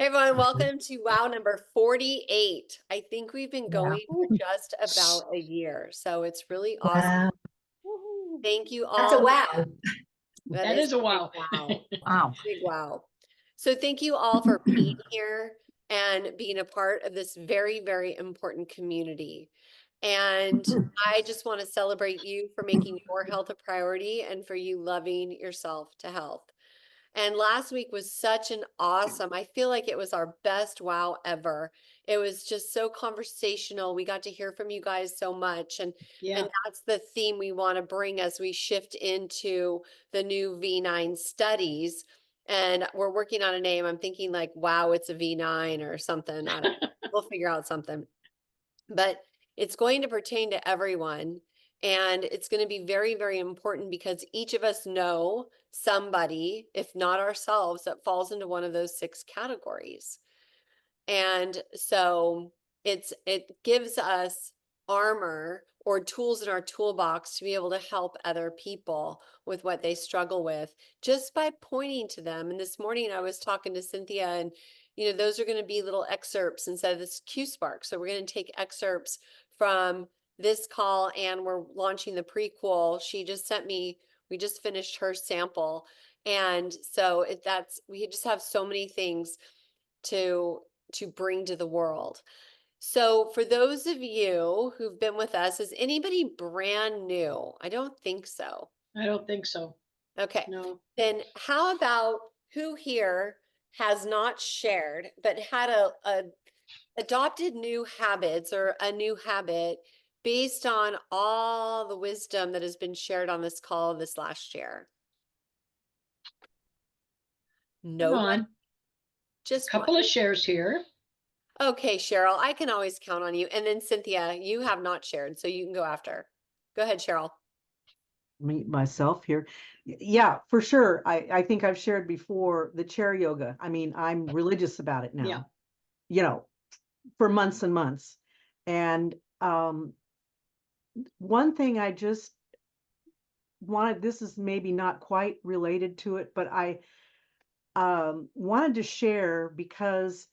Hey everyone, welcome to WoW number 48. I think we've been Wow. going for just about a year, so it's really awesome. Wow. Woohoo. Thank you That's a all. wow. That That is is a a big wow. wow. Wow. Big wow. So thank you all for being here and being a part of this very, very important community. And I just want to celebrate you for making your health a priority and for you loving yourself to health. And last week was such an awesome, I feel like it was our best wow ever. It was just so conversational. We got to hear from you guys so much. Yeah. And that's the theme we want to bring as we shift into the new V9 studies. And we're working on a name. I'm thinking like, wow, it's a V9 or something. I don't know. We'll figure out something. But it's going to pertain to everyone. And it's going to be very, very important because each of us know somebody, if not ourselves, that falls into one of those 6 categories. And so it gives us armor or tools in our toolbox to be able to help other people with what they struggle with just by pointing to them. And this morning I was talking to Cynthia, and those are going to be little excerpts instead of this Q Spark. So we're going to take excerpts from this call, and we're launching the prequel. She just sent me, we just finished her sample. And so we just have so many things to bring to the world. So for those of you who've been with us, is anybody brand new? I don't think so. I don't think so. Okay. No. Then how about who here has not shared but had a adopted new habits or a new habit based on all the wisdom that has been shared on this call this last year? Come No, on. just A couple one. of shares here. Okay, Cheryl, I can always count on you. And then Cynthia, you have not shared, so you can go after. Go ahead, Cheryl. Me myself here. Yeah, for sure. I think I've shared before the chair yoga. I mean, I'm religious about it now. Yeah. You know, for months and months. And one thing I just wanted, this is maybe not quite related to it, but I wanted to share because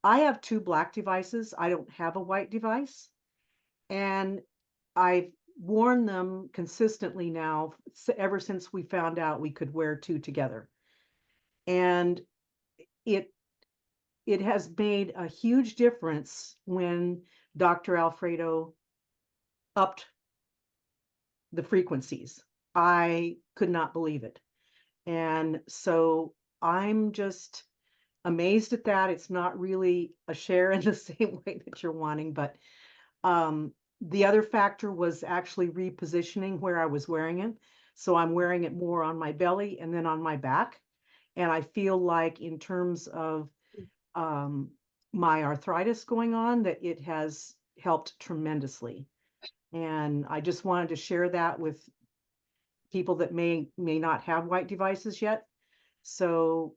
I have 2 black devices. I don't have a white device. And I've worn them consistently now ever since we found out we could wear 2 together. And it it has made a huge difference when Dr. Alfredo upped the frequencies. I could not believe it. And so I'm just amazed at that. It's not really a share in the same way that you're wanting, but the other factor was actually repositioning where I was wearing it. So I'm wearing it more on my belly and then on my back. And I feel like in terms of my arthritis going on, that it has helped tremendously. And I just wanted to share that with people that may not have white devices yet. So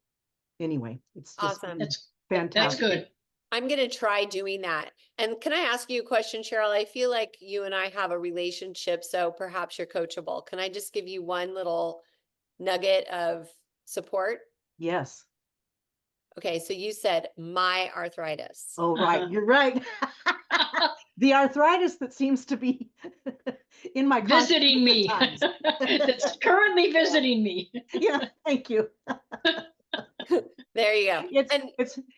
anyway, it's just Awesome. That's fantastic. good. I'm going to try doing that. And can I ask you a question, Cheryl? I feel like you and I have a relationship, so perhaps you're coachable. Can I just give you one little nugget of support? Yes. Okay, so you said my arthritis. Oh, right. You're right. The arthritis that seems to be in my Visiting me. That's currently visiting me. Yeah, thank you. There you go.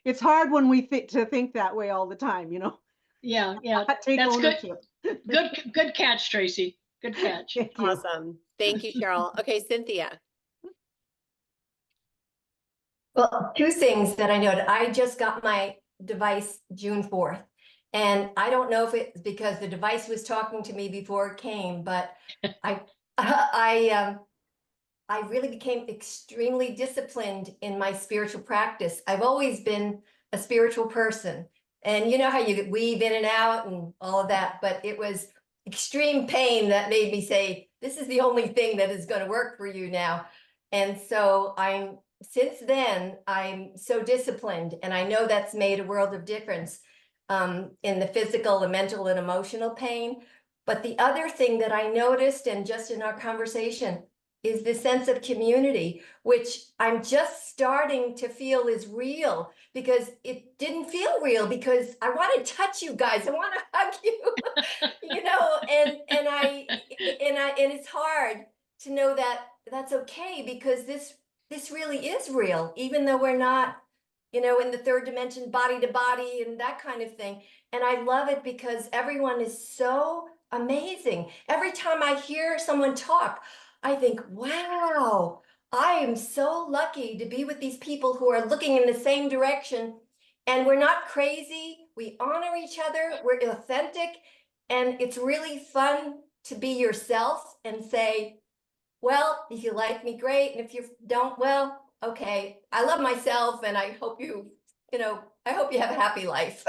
It's hard when we think that way all the time, you know. Yeah, Take that's ownership. Good catch, Tracy. Good catch. Thank you. Awesome. Thank you, Cheryl. Okay, Cynthia. Well, 2 things that I noted. I just got my device June 4th. And I don't know if it's because the device was talking to me before it came, but I really became extremely disciplined in my spiritual practice. I've always been a spiritual person. And you know how you weave in and out and all of that, but it was extreme pain that made me say, this is the only thing that is going to work for you now. And so since then, I'm so disciplined, and I know that's made a world of difference in the physical and mental and emotional pain. But the other thing that I noticed, and just in our conversation, is the sense of community, which I'm just starting to feel is real, because it didn't feel real, because I want to touch you guys. I want to hug you, and it's hard to know that that's okay, because this really is real, even though we're not, in the third dimension, body to body and that kind of thing. And I love it because everyone is so amazing. Every time I hear someone talk, I think, wow, I am so lucky to be with these people who are looking in the same direction. And we're not crazy. We honor each other. We're authentic. And it's really fun to be yourself and say, well, if you like me, great. And if you don't, well, okay. I love myself, and I hope I hope you have a happy life.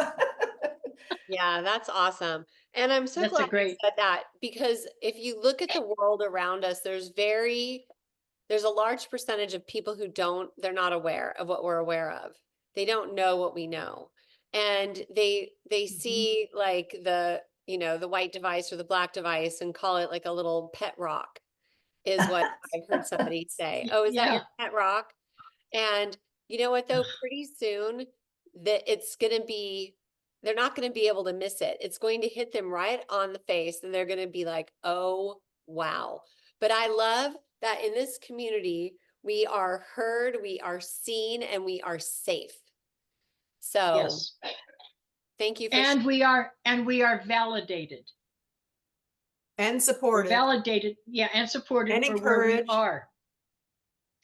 Yeah, that's awesome. And I'm so That's a glad you great, said that, because if you look at the world around us, there's a large percentage of people who they're not aware of what we're aware of. They don't know what we know. And they see like the white device or the black device and call it like a little pet rock, is what I've heard somebody say. Oh, is that your yeah, pet rock? And you know what, though, pretty soon they're not going to be able to miss it. It's going to hit them right on the face, and they're going to be like, oh, wow. But I love that in this community, we are heard, we are seen, and we are safe. So yes. thank you for And we are validated. And We're supported validated, yeah, and supported and for where we encouraged. are.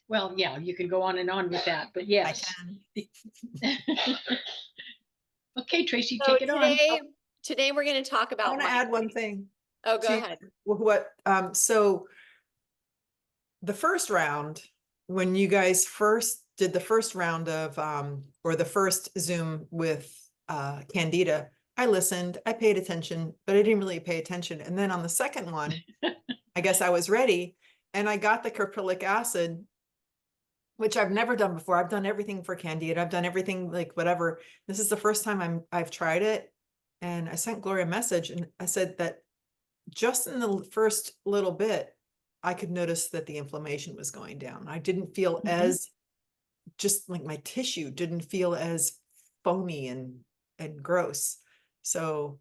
Well, yeah, you can go on and on with that, but I yes. can. Okay, Tracy, So take it on. today we're going to talk I about want to add one thing. Oh, go to ahead. So the first round, when you guys first did the first round of or the first Zoom with Candida, I listened, I paid attention, but I didn't really pay attention. And then on the second one, I guess I was ready, and I got the caprylic acid, which I've never done before. I've done everything for Candida. I've done everything like whatever. This is the first time I've tried it. And I sent Gloria a message, and I said that just in the first little bit, I could notice that the inflammation was going down. I didn't feel as, just like my tissue didn't feel as foamy and gross. So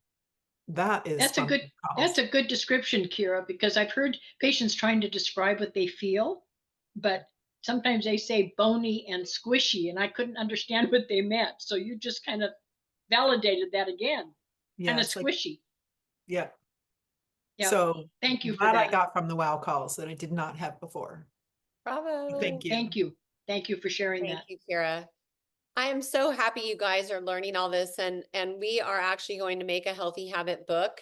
that is That's a good description, Kira, because I've heard patients trying to describe what they feel, but sometimes they say bony and squishy, and I couldn't understand what they meant. So you just kind of validated that again. Yeah, Kind of it's like, squishy. yeah. Yeah. So Thank you for that I that. got from the WoW calls that I did not have before. Bravo. Thank you. Thank you. Thank you for sharing Thank that. you, Kira. I am so happy you guys are learning all this, and we are actually going to make a healthy habit book.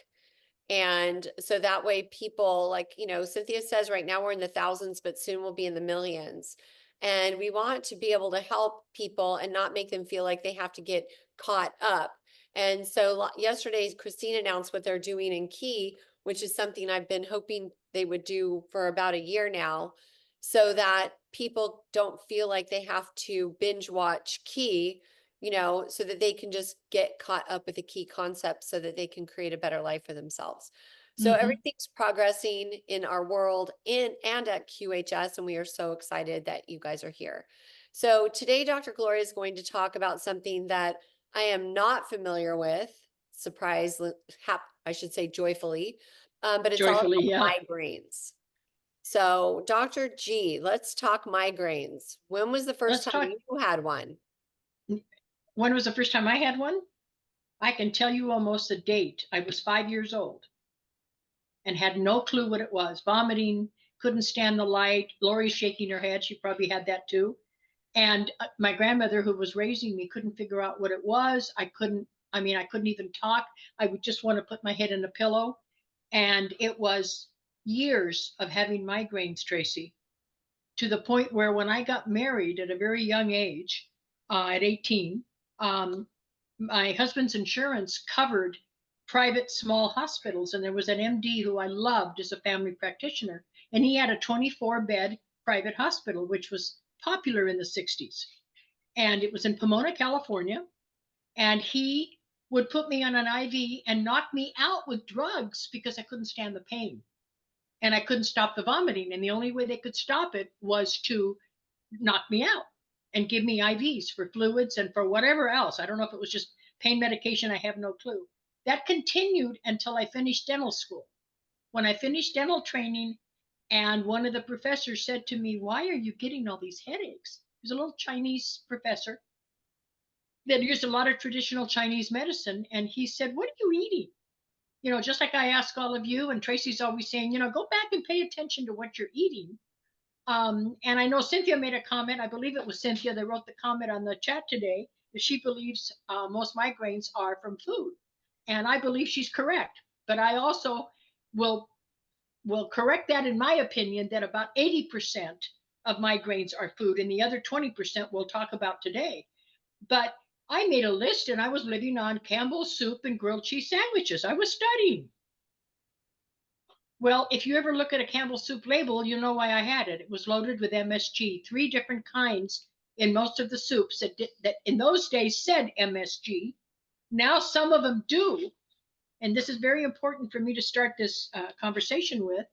And so that way people, like, Cynthia says right now we're in the thousands, but soon we'll be in the millions. And we want to be able to help people and not make them feel like they have to get caught up. And so yesterday, Christine announced what they're doing in Key, which is something I've been hoping they would do for about a year now, so that people don't feel like they have to binge watch Key, so that they can just get caught up with the key concepts so that they can create a better life for themselves. So everything's progressing in our world and at QHS, and we are so excited that you guys are here. So today, Dr. Gloria is going to talk about something that I am not familiar with, I should say joyfully, but it's all about Joyfully, yeah. migraines. So Dr. G, let's talk migraines. When was the first time you had one? When was the first time I had one? I can tell you almost a date. I was 5 years old and had no clue what it was. Vomiting, couldn't stand the light. Lori's shaking her head. She probably had that too. And my grandmother, who was raising me, couldn't figure out what it was. I couldn't even talk. I would just want to put my head in a pillow. And it was years of having migraines, Tracy, to the point where when I got married at a very young age, at 18, my husband's insurance covered private small hospitals. And there was an MD who I loved as a family practitioner. And he had a 24-bed private hospital, which was popular in the 60s. And it was in Pomona, California. And he would put me on an IV and knock me out with drugs because I couldn't stand the pain. and I couldn't stop the vomiting. And the only way they could stop it was to knock me out and give me IVs for fluids and for whatever else. I don't know if it was just pain medication. I have no clue. That continued until I finished dental school. When I finished dental training, and one of the professors said to me, "Why are you getting all these headaches?" He was a little Chinese professor that used a lot of traditional Chinese medicine. And he said, "What are you eating?" You know, just like I ask all of you, and Tracy's always saying, you know, go back and pay attention to what you're eating. And I know Cynthia made a comment. I believe it was Cynthia that wrote the comment on the chat today that she believes most migraines are from food. And I believe she's correct. But I also will correct that in my opinion, that about 80% of migraines are food, and the other 20% we'll talk about today. But I made a list, and I was living on Campbell's soup and grilled cheese sandwiches. I was studying. Well, if you ever look at a Campbell's soup label, you know why I had it. It was loaded with MSG, 3 different kinds in most of the soups that in those days said MSG. Now some of them do, and this is very important for me to start this conversation with,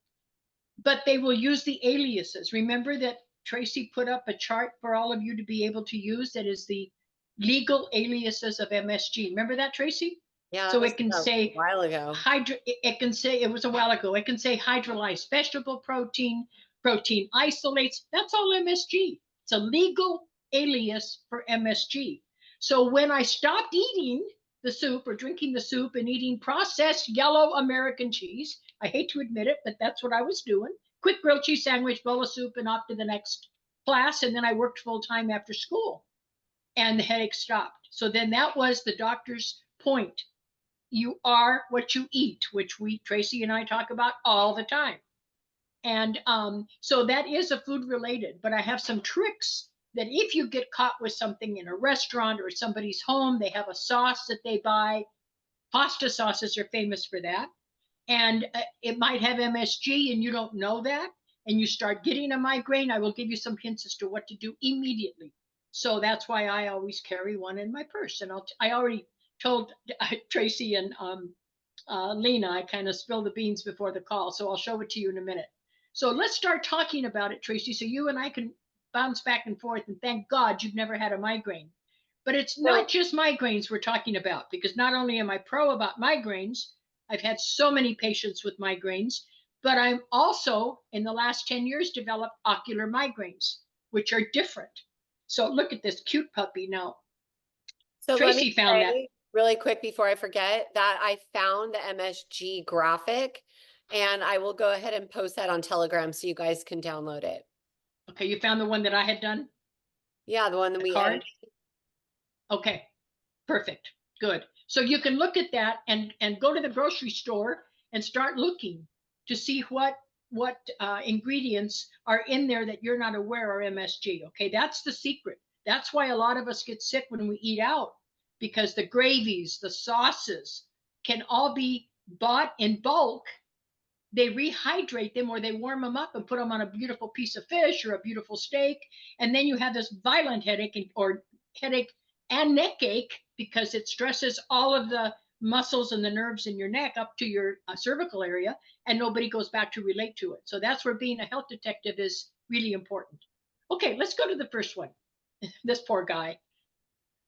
but they will use the aliases. Remember that Tracy put up a chart for all of you to be able to use that is the legal aliases of MSG. Remember that, Tracy? Yeah. So it can say a while ago. it can say, it was a while ago, it can say hydrolyzed vegetable protein, protein isolates. That's all MSG. It's a legal alias for MSG. So when I stopped eating the soup or drinking the soup and eating processed yellow American cheese, I hate to admit it, but that's what I was doing. Quick grilled cheese sandwich, bowl of soup, and off to the next class. And then I worked full time after school, and the headache stopped. So then that was the doctor's point. You are what you eat, which Tracy and I talk about all the time. And so that is a food related, but I have some tricks that if you get caught with something in a restaurant or somebody's home, they have a sauce that they buy. Pasta sauces are famous for that. And it might have MSG and you don't know that, and you start getting a migraine, I will give you some hints as to what to do immediately. So that's why I always carry one in my purse. And I already told Tracy and Lena, I kind of spilled the beans before the call, so I'll show it to you in a minute. So let's start talking about it, Tracy, so you and I can bounce back and forth, and thank God you've never had a migraine. But it's not just migraines we're talking about, because not only am I pro about migraines, I've had so many patients with migraines, but I'm also, in the last 10 years, developed ocular migraines, which are different. So look at this cute puppy now. So Tracy found that. Really quick before I forget that I found the MSG graphic, and I will go ahead and post that on Telegram so you guys can download it. Okay, you found the one that I had done? Yeah, the one that we card? Okay, perfect, good. So you can look at that and go to the grocery store and start looking to see what ingredients are in there that you're not aware are MSG. Okay, that's the secret. That's why a lot of us get sick when we eat out, because the gravies, the sauces can all be bought in bulk. They rehydrate them or they warm them up and put them on a beautiful piece of fish or a beautiful steak. And then you have this violent headache or headache and neck ache because it stresses all of the muscles and the nerves in your neck up to your cervical area, and nobody goes back to relate to it. So that's where being a health detective is really important. Okay, let's go to the first one. This poor guy.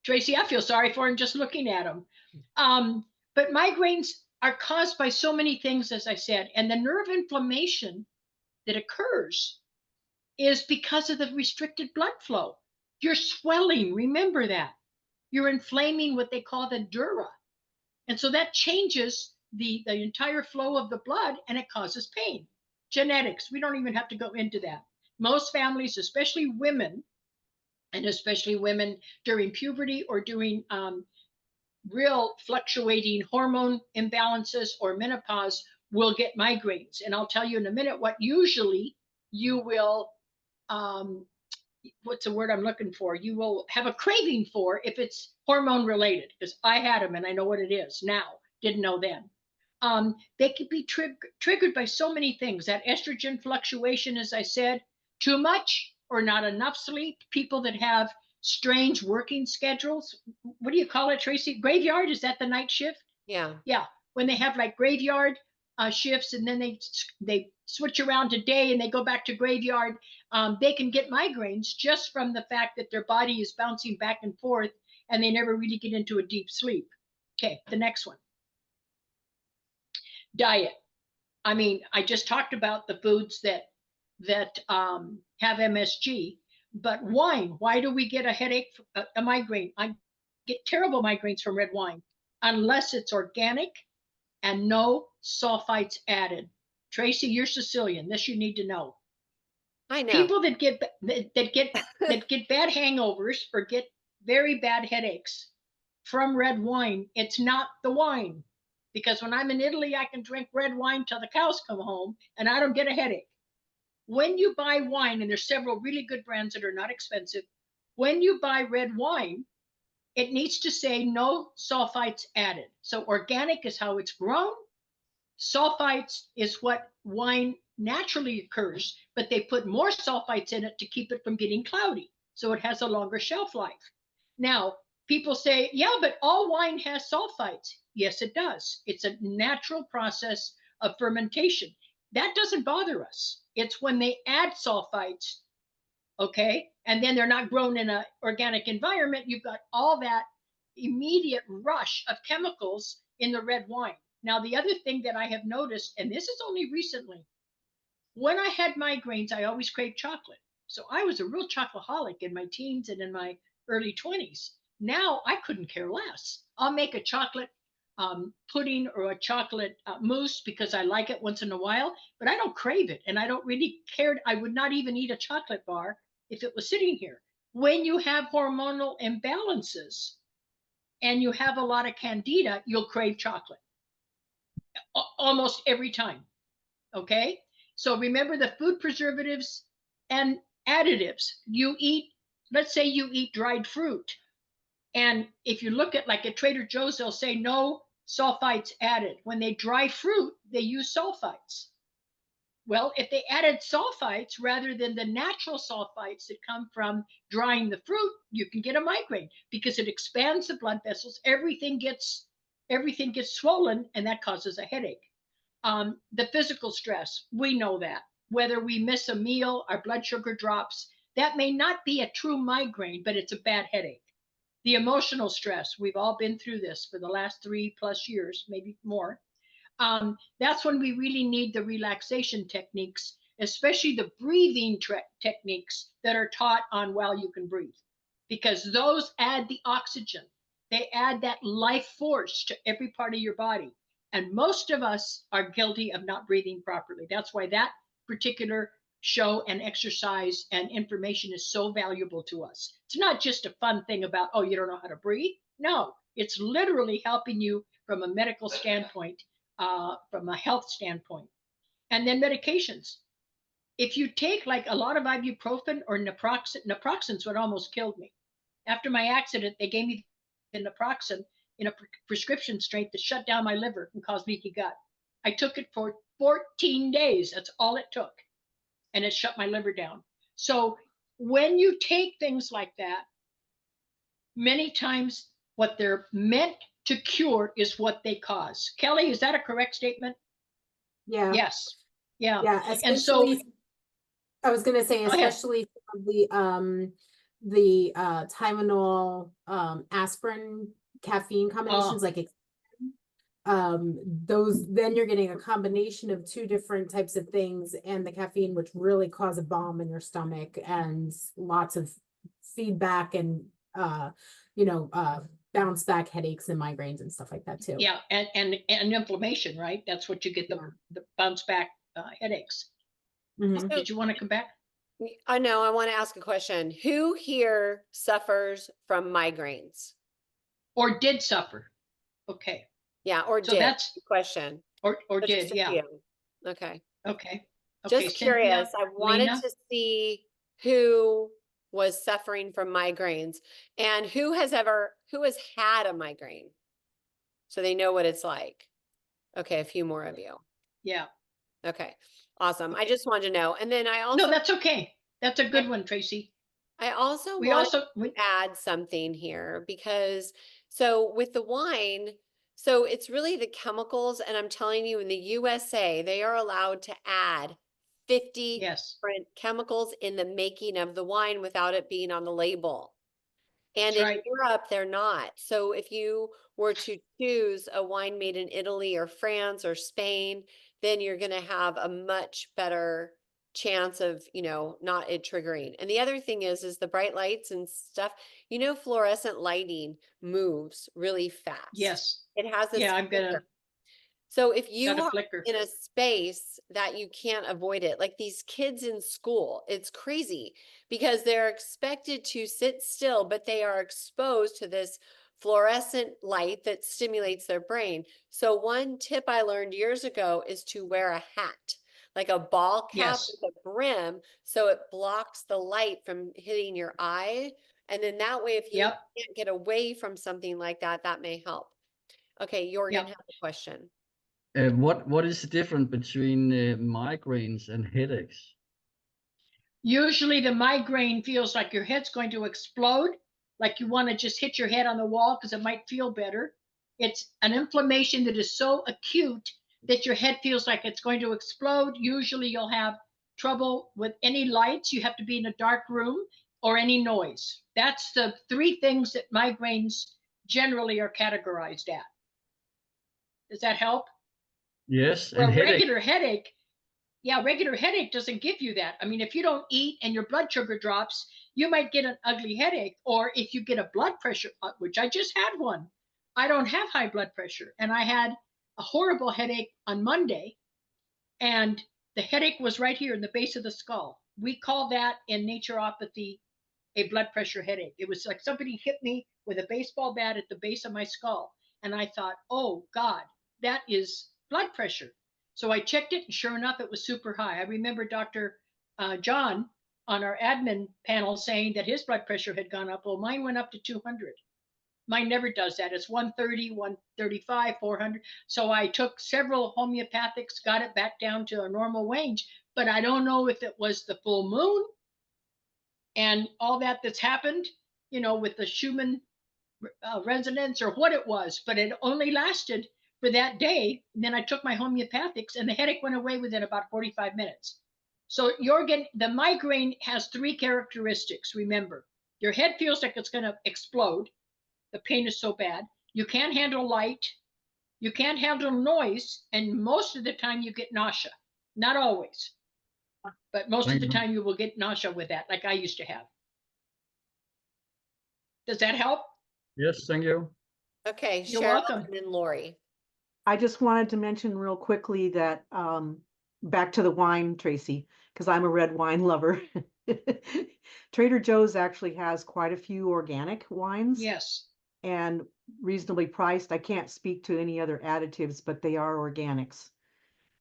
Tracy, I feel sorry for him just looking at him. But migraines are caused by so many things, as I said, and the nerve inflammation that occurs is because of the restricted blood flow. You're swelling, remember that. You're inflaming what they call the dura. And so that changes the entire flow of the blood, and it causes pain. Genetics, we don't even have to go into that. Most families, especially women, and especially women during puberty or during real fluctuating hormone imbalances or menopause, will get migraines. And I'll tell you in a minute what usually you will, what's the word I'm looking for? You will have a craving for if it's hormone related, because I had them and I know what it is now, didn't know then. They could be triggered by so many things. That estrogen fluctuation, as I said, too much or not enough sleep, people that have strange working schedules. What do you call it, Tracy? Graveyard? Is that the night shift? Yeah. Yeah. When they have like graveyard shifts, and then they switch around to day and they go back to graveyard, they can get migraines just from the fact that their body is bouncing back and forth and they never really get into a deep sleep. Okay, the next one. Diet. I mean, I just talked about the foods that have MSG, but wine. Why do we get a headache, a migraine? I get terrible migraines from red wine, unless it's organic and no sulfites added. Tracy, you're Sicilian. This you need to know. I know. People that get bad hangovers or get very bad headaches from red wine, it's not the wine. Because when I'm in Italy, I can drink red wine till the cows come home and I don't get a headache. When you buy wine, and there's several really good brands that are not expensive, when you buy red wine, it needs to say no sulfites added. So organic is how it's grown. Sulfites is what wine naturally occurs, but they put more sulfites in it to keep it from getting cloudy. So it has a longer shelf life. Now, people say, yeah, but all wine has sulfites. Yes, it does. It's a natural process of fermentation. That doesn't bother us. It's when they add sulfites, okay, and then they're not grown in an organic environment, you've got all that immediate rush of chemicals in the red wine. Now, the other thing that I have noticed, and this is only recently, when I had migraines, I always craved chocolate. So I was a real chocoholic in my teens and in my early 20s. Now I couldn't care less. I'll make a chocolate pudding or a chocolate mousse because I like it once in a while, but I don't crave it and I don't really care. I would not even eat a chocolate bar if it was sitting here. When you have hormonal imbalances and you have a lot of candida, you'll crave chocolate almost every time. Okay, so remember the food preservatives and additives. You eat, let's say you eat dried fruit, and if you look at like at Trader Joe's, they'll say no sulfites added. When they dry fruit, they use sulfites. Well, if they added sulfites rather than the natural sulfites that come from drying the fruit, you can get a migraine because it expands the blood vessels. Everything gets swollen, and that causes a headache. The physical stress, we know that. Whether we miss a meal, our blood sugar drops. That may not be a true migraine, but it's a bad headache. The emotional stress, we've all been through this for the last 3+ years, maybe more. That's when we really need the relaxation techniques, especially the breathing techniques that are taught on While You Can Breathe, because those add the oxygen. They add that life force to every part of your body. And most of us are guilty of not breathing properly. That's why that particular show and exercise and information is so valuable to us. It's not just a fun thing about, oh, you don't know how to breathe. No, it's literally helping you from a medical standpoint, from a health standpoint. And then medications. If you take like a lot of ibuprofen or naproxen's what almost killed me. After my accident, they gave me the naproxen in a prescription strength that shut down my liver and caused leaky gut. I took it for 14 days. That's all it took. And it shut my liver down. So when you take things like that, many times what they're meant to cure is what they cause. Kelly, is that a correct statement? Yeah. Yes. Yeah. Yeah. And so I was going to say, especially the Tylenol, aspirin, caffeine combinations, like those, then you're getting a combination of 2 different types of things, and the caffeine, which really cause a bomb in your stomach and lots of feedback and bounce back headaches and migraines and stuff like that too. Yeah, and inflammation, right? That's what you get, the bounce back headaches. Mm-hmm. Did you want to come back? I know, I want to ask a question. Who here suffers from migraines? Or did suffer? Okay. Yeah, or So did. that's the question. or So did, just a yeah. few. Okay. Okay. Just curious. I wanted to see who was suffering from migraines and who has had a migraine, so they know what it's like. Okay, a few more of you. Yeah. Okay, awesome. I just wanted to know. And then I also, No, that's okay. That's a good one, Tracy. I also We want also to add something here because, so with the wine, So it's really the chemicals, and I'm telling you, in the USA, they are allowed to add 50 Yes, different chemicals in the making of the wine without it being on the label. And that's in right. Europe, they're not. So if you were to choose a wine made in Italy or France or Spain, then you're going to have a much better chance of, not it triggering. And the other thing is the bright lights and stuff, fluorescent lighting moves really fast. Yes. It has this Yeah, I'm gonna, flicker. So if you gotta are flicker. in a space that you can't avoid it, like these kids in school, it's crazy because they're expected to sit still, but they are exposed to this fluorescent light that stimulates their brain. So one tip I learned years ago is to wear a hat, like a ball cap Yes. with a brim, so it blocks the light from hitting your eye. And then that way, if you Yep, can't get away from something like that, that may help. Okay, Jorgen yep. has a question. What is the difference between migraines and headaches? Usually the migraine feels like your head's going to explode, like you want to just hit your head on the wall because it might feel better. It's an inflammation that is so acute that your head feels like it's going to explode. Usually you'll have trouble with any lights. You have to be in a dark room or any noise. That's the three things that migraines generally are categorized at. Does that help? Yes, For and a headache. regular headache, yeah, regular headache doesn't give you that. I mean, if you don't eat and your blood sugar drops, you might get an ugly headache. Or if you get a blood pressure, which I just had one, I don't have high blood pressure. And I had a horrible headache on Monday. And the headache was right here in the base of the skull. We call that in naturopathy a blood pressure headache. It was like somebody hit me with a baseball bat at the base of my skull. And I thought, oh God, that is blood pressure. So I checked it, and sure enough, it was super high. I remember Dr. John on our admin panel saying that his blood pressure had gone up. Well, mine went up to 200. Mine never does that. It's 130, 135, 400. So I took several homeopathics, got it back down to a normal range. But I don't know if it was the full moon and all that's happened, with the Schumann resonance or what it was, but it only lasted for that day. And then I took my homeopathics and the headache went away within about 45 minutes. So Jorgen, the migraine has three characteristics. Remember, your head feels like it's going to explode. The pain is so bad. You can't handle light. You can't handle noise. And most of the time you get nausea. Not always, but most of the time you will get nausea with that, like I used to have. Does that help? Yes, thank you. Okay, You're Cheryl welcome. and then Lori. I just wanted to mention real quickly that back to the wine, Tracy, because I'm a red wine lover. Trader Joe's actually has quite a few organic wines. Yes. And reasonably priced. I can't speak to any other additives, but they are organics.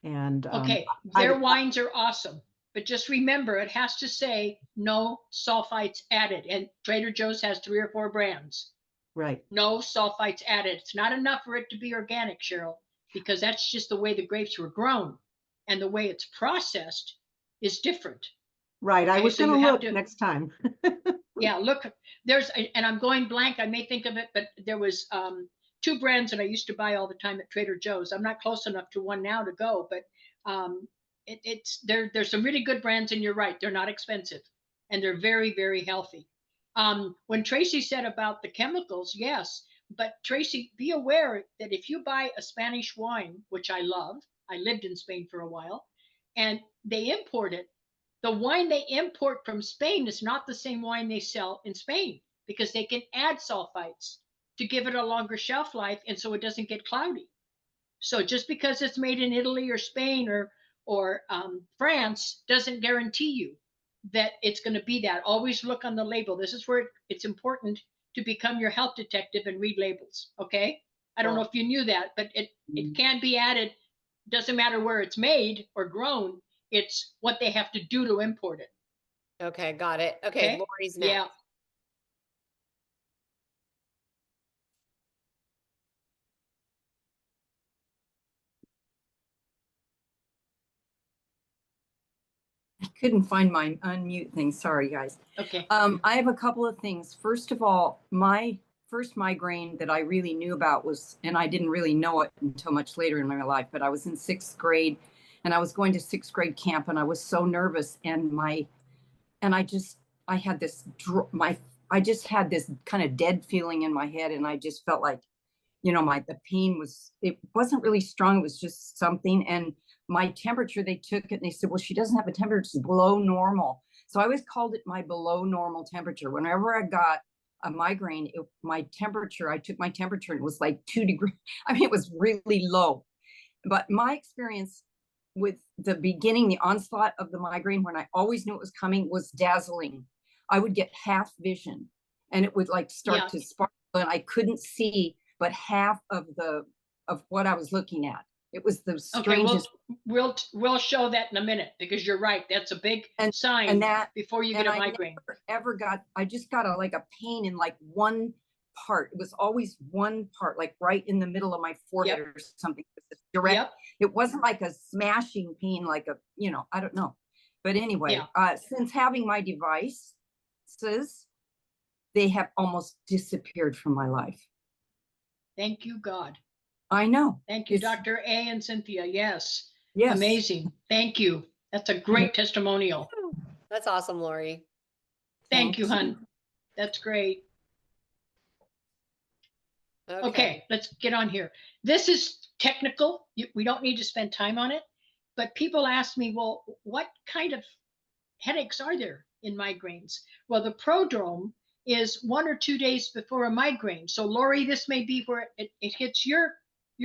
And Okay, their wines are awesome. But just remember, it has to say no sulfites added. And Trader Joe's has 3 or 4 brands. Right. No sulfites added. It's not enough for it to be organic, Cheryl, because that's just the way the grapes were grown. And the way it's processed is different. Right. Okay, I was so going you to have look to- next time. Yeah, look, and I'm going blank. I may think of it, but there was 2 brands that I used to buy all the time at Trader Joe's. I'm not close enough to one now to go, but there's some really good brands, and you're right, they're not expensive, and they're very, very healthy. When Tracy said about the chemicals, yes, but Tracy, be aware that if you buy a Spanish wine, which I love, I lived in Spain for a while, and they import it. The wine they import from Spain is not the same wine they sell in Spain because they can add sulfites to give it a longer shelf life, and so it doesn't get cloudy. So just because it's made in Italy or Spain or France doesn't guarantee you that it's going to be that. Always look on the label. This is where it's important to become your health detective and read labels. Okay. I don't know if you knew that, but it can be added. Doesn't matter where it's made or grown. It's what they have to do to import it. Okay, got it. Okay, Lori's next. Yeah. I couldn't find my unmute thing. Sorry, guys. Okay. I have a couple of things. First of all, my first migraine that I really knew about was, and I didn't really know it until much later in my life, but I was in 6th grade and I was going to 6th grade camp and I was so nervous and I had this, I just had this kind of dead feeling in my head. And I just felt like, you know, the pain it wasn't really strong. It was just something. And my temperature, they took it and they said, well, she doesn't have a temperature, it's below normal. So I always called it my below normal temperature. Whenever I got a migraine, my temperature, I took my temperature and it was like 2 degrees. I mean, it was really low. But my experience with the beginning, the onslaught of the migraine, when I always knew it was coming, was dazzling. I would get half vision and it would like start to sparkle and I couldn't see but half of what I was looking at. It was the strangest. Okay, we'll show that in a minute because you're right. That's a big sign before you get a migraine. I just got a pain in like one part. It was always one part, like right in the middle of my forehead or something. It was direct. It wasn't like a smashing pain, like I don't know. But anyway, since having my devices, they have almost disappeared from my life. Thank you, God. I know. Thank you, Dr. A and Cynthia. Yes. Yes. Amazing. Thank you. That's a great testimonial. That's awesome, Lori. Thank you, hon. That's great. Okay, let's get on here. This is technical. We don't need to spend time on it. But people ask me, well, what kind of headaches are there in migraines? Well, the prodrome is 1 or 2 days before a migraine. So Lori, this may be where it hits your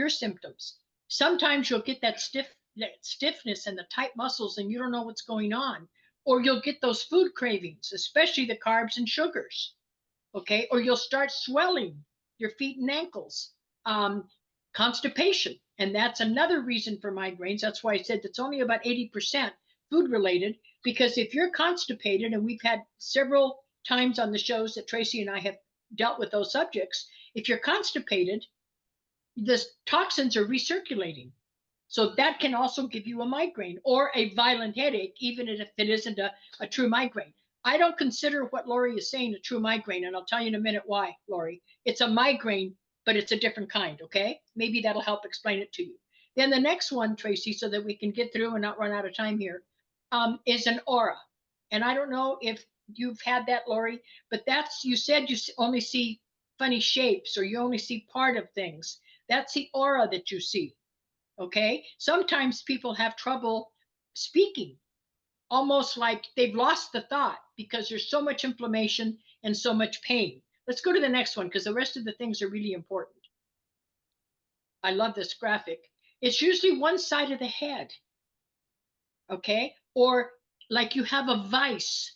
symptoms. Sometimes you'll get that stiffness and the tight muscles and you don't know what's going on. Or you'll get those food cravings, especially the carbs and sugars. Okay, or you'll start swelling your feet and ankles. Constipation, and that's another reason for migraines. That's why I said it's only about 80% food related, because if you're constipated, and we've had several times on the shows that Tracy and I have dealt with those subjects, if you're constipated, the toxins are recirculating. So that can also give you a migraine or a violent headache, even if it isn't a true migraine. I don't consider what Lori is saying a true migraine, and I'll tell you in a minute why, Lori. It's a migraine, but it's a different kind, okay? Maybe that'll help explain it to you. Then the next one, Tracy, so that we can get through and not run out of time here, is an aura. And I don't know if you've had that, Lori, but you said you only see funny shapes or you only see part of things. That's the aura that you see, okay? Sometimes people have trouble speaking, almost like they've lost the thought because there's so much inflammation and so much pain. Let's go to the next one because the rest of the things are really important. I love this graphic. It's usually one side of the head, okay? Or like you have a vice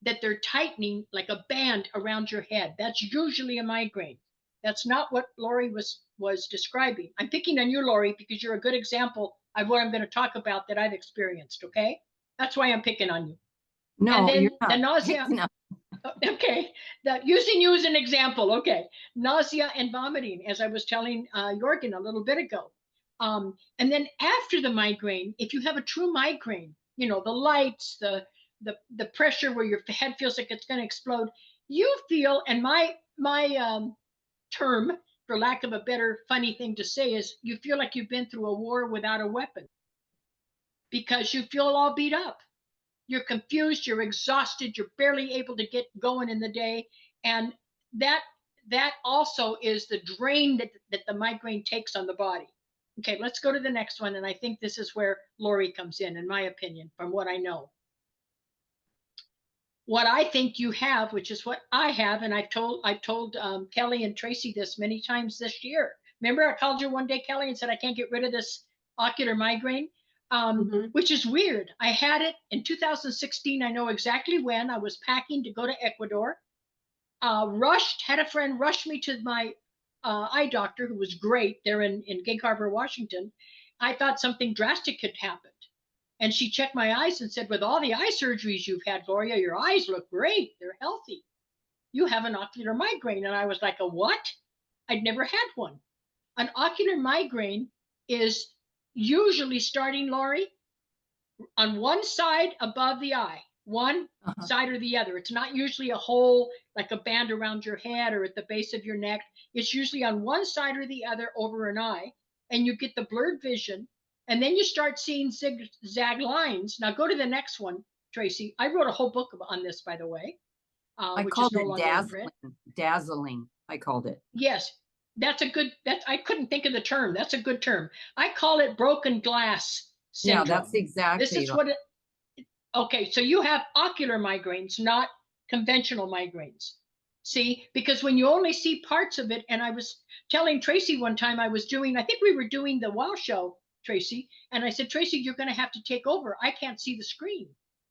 that they're tightening like a band around your head. That's usually a migraine. That's not what Lori was describing. I'm picking on you, Lori, because you're a good example of what I'm going to talk about that I've experienced, okay? That's why I'm picking on you. No, and then you're not. the nausea. Okay, using you as an example. Okay, nausea and vomiting, as I was telling Jorgen a little bit ago. And then after the migraine, if you have a true migraine, the lights, the pressure where your head feels like it's going to explode, you feel, and my term, for lack of a better funny thing to say, is you feel like you've been through a war without a weapon because you feel all beat up. You're confused, you're exhausted, you're barely able to get going in the day. And that also is the drain that the migraine takes on the body. Okay, let's go to the next one. And I think this is where Lori comes in my opinion, from what I know. What I think you have, which is what I have, and I've told Kelly and Tracy this many times this year. Remember I called you one day, Kelly, and said I can't get rid of this ocular migraine? Which is weird. I had it in 2016. I know exactly when. I was packing to go to Ecuador. Had a friend rush me to my eye doctor, who was great there in Gig Harbor, Washington. I thought something drastic had happened. And she checked my eyes and said, with all the eye surgeries you've had, Gloria, your eyes look great. They're healthy. You have an ocular migraine. And I was like, a what? I'd never had one. An ocular migraine is usually starting, Lori, on one side above the eye. one Uh-huh. side or the other. It's not usually a whole, like a band around your head or at the base of your neck. It's usually on one side or the other over an eye, and you get the blurred vision. And then you start seeing zigzag lines. Now go to the next one, Tracy. I wrote a whole book on this, by the way, I which called is no it longer in print. dazzling. I called it. Yes, that's a good, I couldn't think of the term. That's a good term. I call it broken glass syndrome. Yeah, that's exactly. This is what it, okay, so you have ocular migraines, not conventional migraines. See, because when you only see parts of it, and I was telling Tracy one time I think we were doing the WoW show, Tracy, and I said, Tracy, you're going to have to take over. I can't see the screen.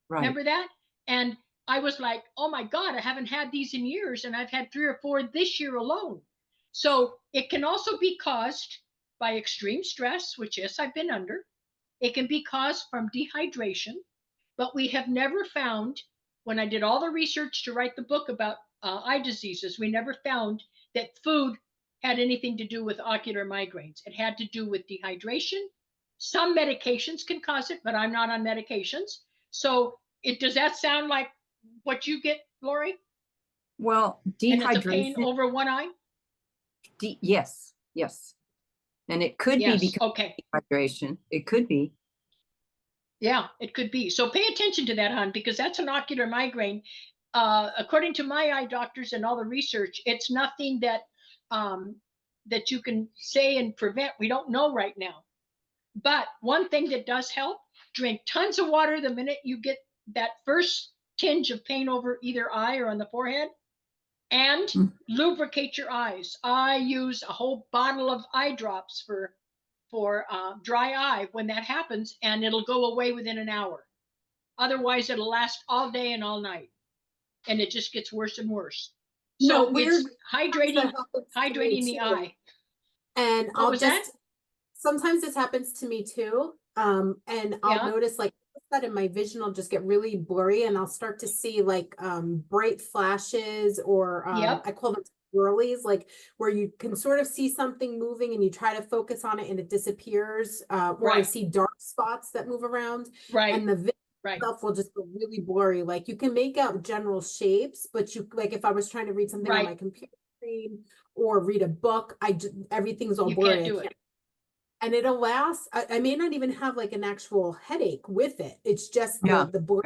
Right. Remember that? And I was like, oh my God, I haven't had these in years, and I've had 3 or 4 this year alone. So it can also be caused by extreme stress, which yes, I've been under. It can be caused from dehydration, but we have never found, when I did all the research to write the book about eye diseases, we never found that food had anything to do with ocular migraines. It had to do with dehydration. Some medications can cause it, but I'm not on medications. So does that sound like what you get, Lori? Well, And it's a pain dehydration. over one eye? Yes, yes. And it could Yes, be because okay. of dehydration. It could be. Yeah, it could be. So pay attention to that, hon, because that's an ocular migraine. According to my eye doctors and all the research, it's nothing that that you can say and prevent. We don't know right now. But one thing that does help, drink tons of water the minute you get that first tinge of pain over either eye or on the forehead, and lubricate your eyes. I use a whole bottle of eye drops for dry eye when that happens, and it'll go away within an hour. Otherwise, it'll last all day and all night, and it just gets worse and worse. So it's hydrating the eye. And What was sometimes this happens to me too. And I'll notice like that in my vision will just get really blurry, and I'll start to see like bright flashes, or I call them swirlies, like where you can sort of see something moving and you try to focus on it and it disappears, or I see dark spots that move around, and the vision itself will just go really blurry. Like you can make out general shapes, but you, like if I was trying to read something on my computer screen or read a book, everything's all blurry. You can't do it. And it'll last. I may not even have like an actual headache with it. It's just the blur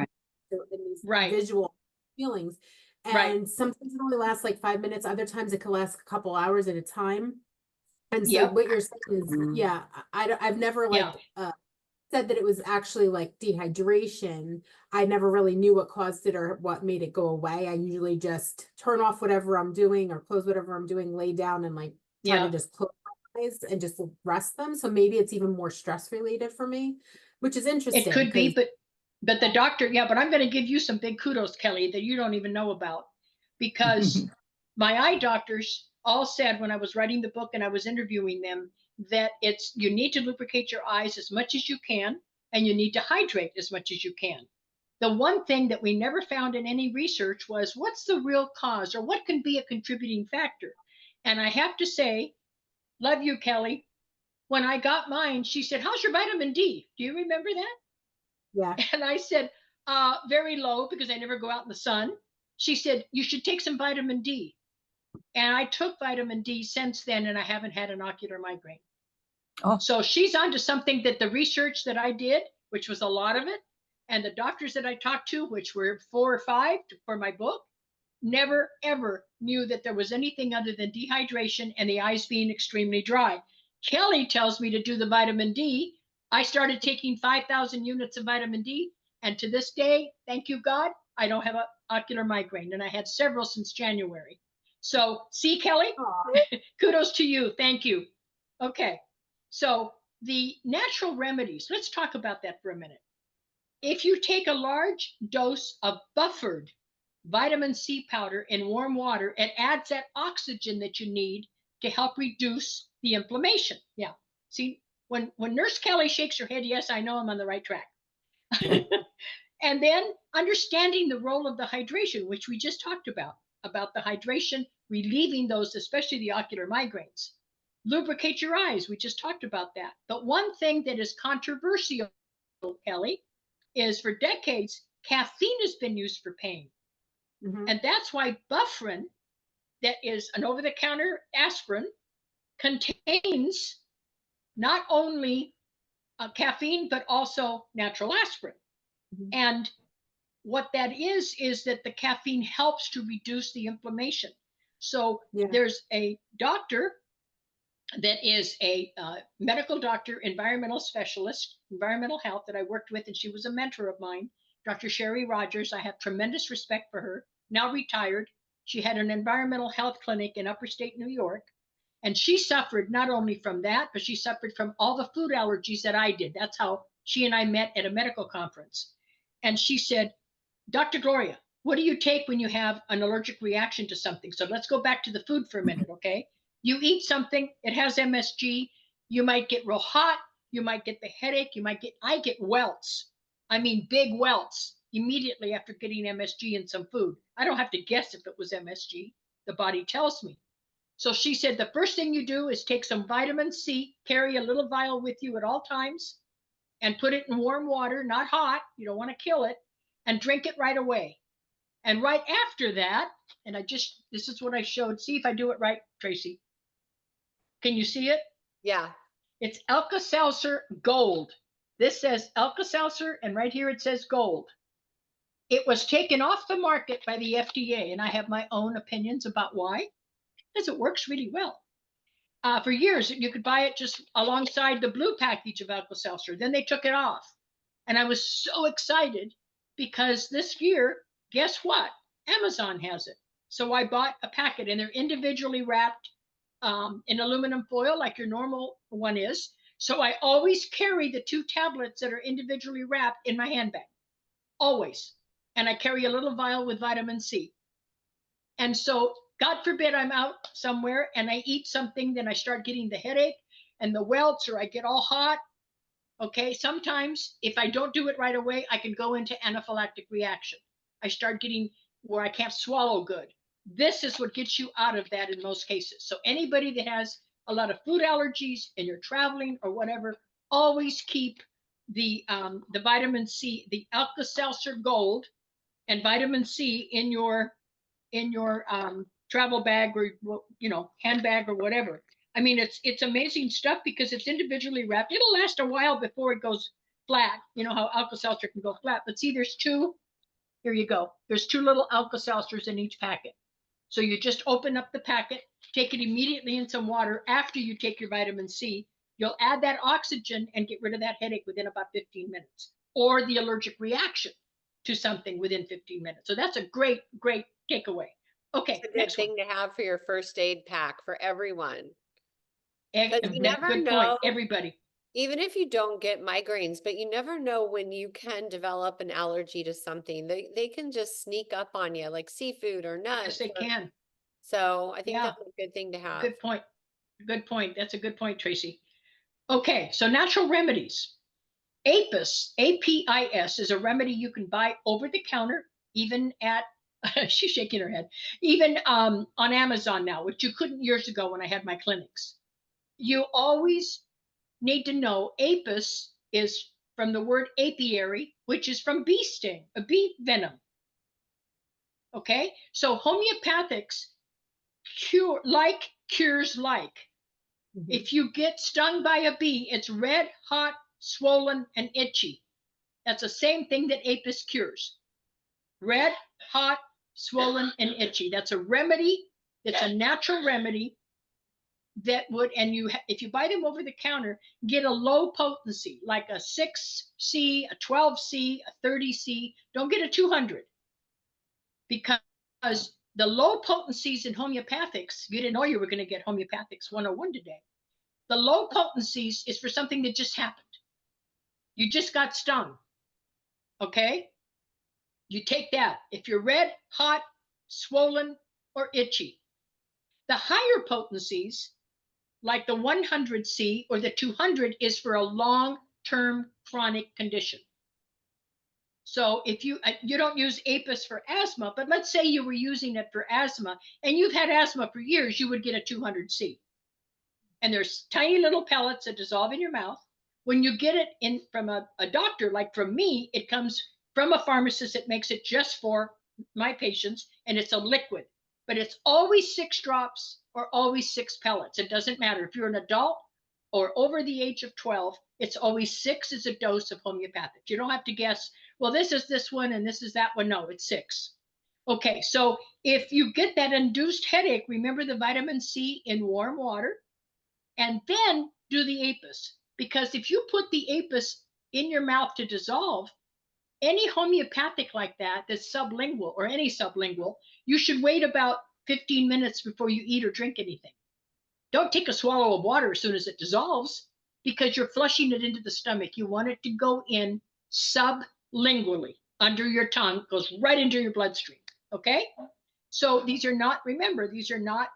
and these visual feelings. And sometimes it only lasts like 5 minutes. Other times it can last a couple hours at a time. And so what you're saying is, I've never like said that it was actually like dehydration. I never really knew what caused it or what made it go away. I usually just turn off whatever I'm doing or close whatever I'm doing, lay down and like try to just close my eyes and just rest them. So maybe it's even more stress related for me, which is interesting. It could be, but the doctor, but I'm going to give you some big kudos, Kelly, that you don't even know about, because my eye doctors all said when I was writing the book and I was interviewing them that you need to lubricate your eyes as much as you can, and you need to hydrate as much as you can. The one thing that we never found in any research was what's the real cause or what can be a contributing factor. And I have to say, love you, Kelly. When I got mine, she said, how's your vitamin D? Do you remember that? Yeah. And I said, very low because I never go out in the sun. She said, you should take some vitamin D. And I took vitamin D since then, and I haven't had an ocular migraine. So she's onto something that the research that I did, which was a lot of it, and the doctors that I talked to, which were 4 or 5 for my book, never, ever knew that there was anything other than dehydration and the eyes being extremely dry. Kelly tells me to do the vitamin D. I started taking 5,000 units of vitamin D, and to this day, thank you, God, I don't have an ocular migraine, and I had several since January. So, see, Kelly, kudos to you. Thank you. Okay, so the natural remedies, let's talk about that for a minute. If you take a large dose of buffered vitamin C powder in warm water, it adds that oxygen that you need to help reduce the inflammation. Yeah, see, when Nurse Kelly shakes her head, yes, I know I'm on the right track. And then understanding the role of the hydration, which we just talked about the hydration, relieving those, especially the ocular migraines. Lubricate your eyes, we just talked about that. But one thing that is controversial, Kelly, is for decades, caffeine has been used for pain. And that's why Bufferin, that is an over-the-counter aspirin, contains not only caffeine, but also natural aspirin. And what that is that the caffeine helps to reduce the inflammation. So there's a doctor that is a medical doctor, environmental specialist, environmental health that I worked with, and she was a mentor of mine, Dr. Sherry Rogers. I have tremendous respect for her, now retired. She had an environmental health clinic in upstate New York, and she suffered not only from that, but she suffered from all the food allergies that I did. That's how she and I met at a medical conference. And she said, Dr. Gloria, what do you take when you have an allergic reaction to something? So let's go back to the food for a minute, okay? You eat something, it has MSG, you might get real hot, you might get the headache, I get welts. I mean, big welts immediately after getting MSG in some food. I don't have to guess if it was MSG. The body tells me. So she said, the first thing you do is take some vitamin C, carry a little vial with you at all times, and put it in warm water, not hot, you don't want to kill it, and drink it right away. And right after that, and this is what I showed. See if I do it right, Tracy. Can you see it? Yeah. It's Alka-Seltzer Gold. This says Alka-Seltzer, and right here it says Gold. It was taken off the market by the FDA, and I have my own opinions about why, because it works really well. For years, you could buy it just alongside the blue package of Alka-Seltzer. Then they took it off. And I was so excited because this year, guess what? Amazon has it. So I bought a packet, and they're individually wrapped in aluminum foil like your normal one is. So I always carry the 2 tablets that are individually wrapped in my handbag, always. And I carry a little vial with vitamin C. And so God forbid I'm out somewhere and I eat something, then I start getting the headache and the welts, or I get all hot. Okay, sometimes if I don't do it right away, I can go into anaphylactic reaction. I start getting where I can't swallow good. This is what gets you out of that in most cases. So anybody that has a lot of food allergies and you're traveling or whatever, always keep the vitamin C, the Alka-Seltzer Gold and vitamin C in your travel bag, or handbag or whatever. I mean, it's amazing stuff because it's individually wrapped. It'll last a while before it goes flat. You know how Alka-Seltzer can go flat, but see, there's 2. Here you go. There's 2 little Alka-Seltzers in each packet. So you just open up the packet, take it immediately in some water after you take your vitamin C. You'll add that oxygen and get rid of that headache within about 15 minutes, or the allergic reaction to something within 15 minutes. So that's a great, great takeaway. Okay, It's a good thing to have for your first aid pack for everyone. Because you never good know, point, everybody. even if you don't get migraines, but you never know when you can develop an allergy to something. They can just sneak up on you, like seafood or nuts. Yes, they can. So I think that's a good thing to have. Good point. Good point. That's a good point, Tracy. Okay, so natural remedies. APIS, APIS is a remedy you can buy over the counter, even at, she's shaking her head, even on Amazon now, which you couldn't years ago when I had my clinics. You always need to know APIS is from the word apiary, which is from bee sting, a bee venom. Okay, so homeopathics cures like. If you get stung by a bee, it's red, hot, swollen, and itchy. That's the same thing that APIS cures. Red, hot, swollen, and itchy. That's a remedy. It's a natural remedy that would, and if you buy them over the counter, get a low potency, like a 6C, a 12C, a 30C. Don't get a 200, because the low potencies in homeopathics, you didn't know you were going to get homeopathics 101 today. The low potencies is for something that just happened. You just got stung. Okay? You take that. If you're red, hot, swollen, or itchy. The higher potencies, like the 100C or the 200, is for a long-term chronic condition. So if you don't use APIS for asthma, but let's say you were using it for asthma and you've had asthma for years, you would get a 200C. And there's tiny little pellets that dissolve in your mouth. When you get it in from a doctor, like from me, it comes from a pharmacist that makes it just for my patients, and it's a liquid, but it's always 6 drops or always 6 pellets. It doesn't matter if you're an adult or over the age of 12, it's always 6 is a dose of homeopathic. You don't have to guess, well, this is this one and this is that one. No, it's 6. Okay, so if you get that induced headache, remember the vitamin C in warm water, and then do the apis. Because if you put the apis in your mouth to dissolve, any homeopathic like that, that's sublingual or any sublingual, you should wait about 15 minutes before you eat or drink anything. Don't take a swallow of water as soon as it dissolves, because you're flushing it into the stomach. You want it to go in sublingually, under your tongue, goes right into your bloodstream. Okay? So these are not, remember, these are not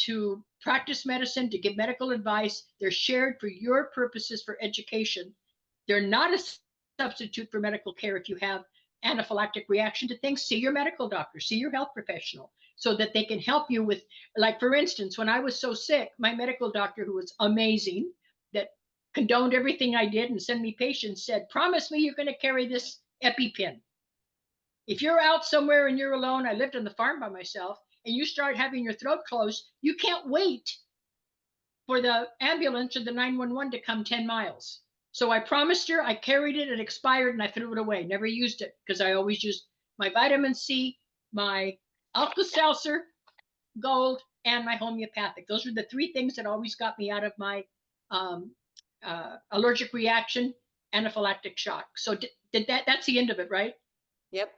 to practice medicine, to give medical advice. They're shared for your purposes for education. They're not a substitute for medical care. If you have anaphylactic reaction to things, see your medical doctor, see your health professional, so that they can help you with, like, for instance, when I was so sick, my medical doctor, who was amazing, that condoned everything I did and sent me patients, said, promise me you're going to carry this EpiPen. If you're out somewhere and you're alone, I lived on the farm by myself, and you start having your throat closed, you can't wait for the ambulance or the 911 to come 10 miles. So I promised her, I carried it, it expired, and I threw it away. Never used it, because I always used my vitamin C, my Alka-Seltzer Gold, and my homeopathic. Those were the 3 things that always got me out of my allergic reaction, anaphylactic shock. So that's the end of it, right? Yep.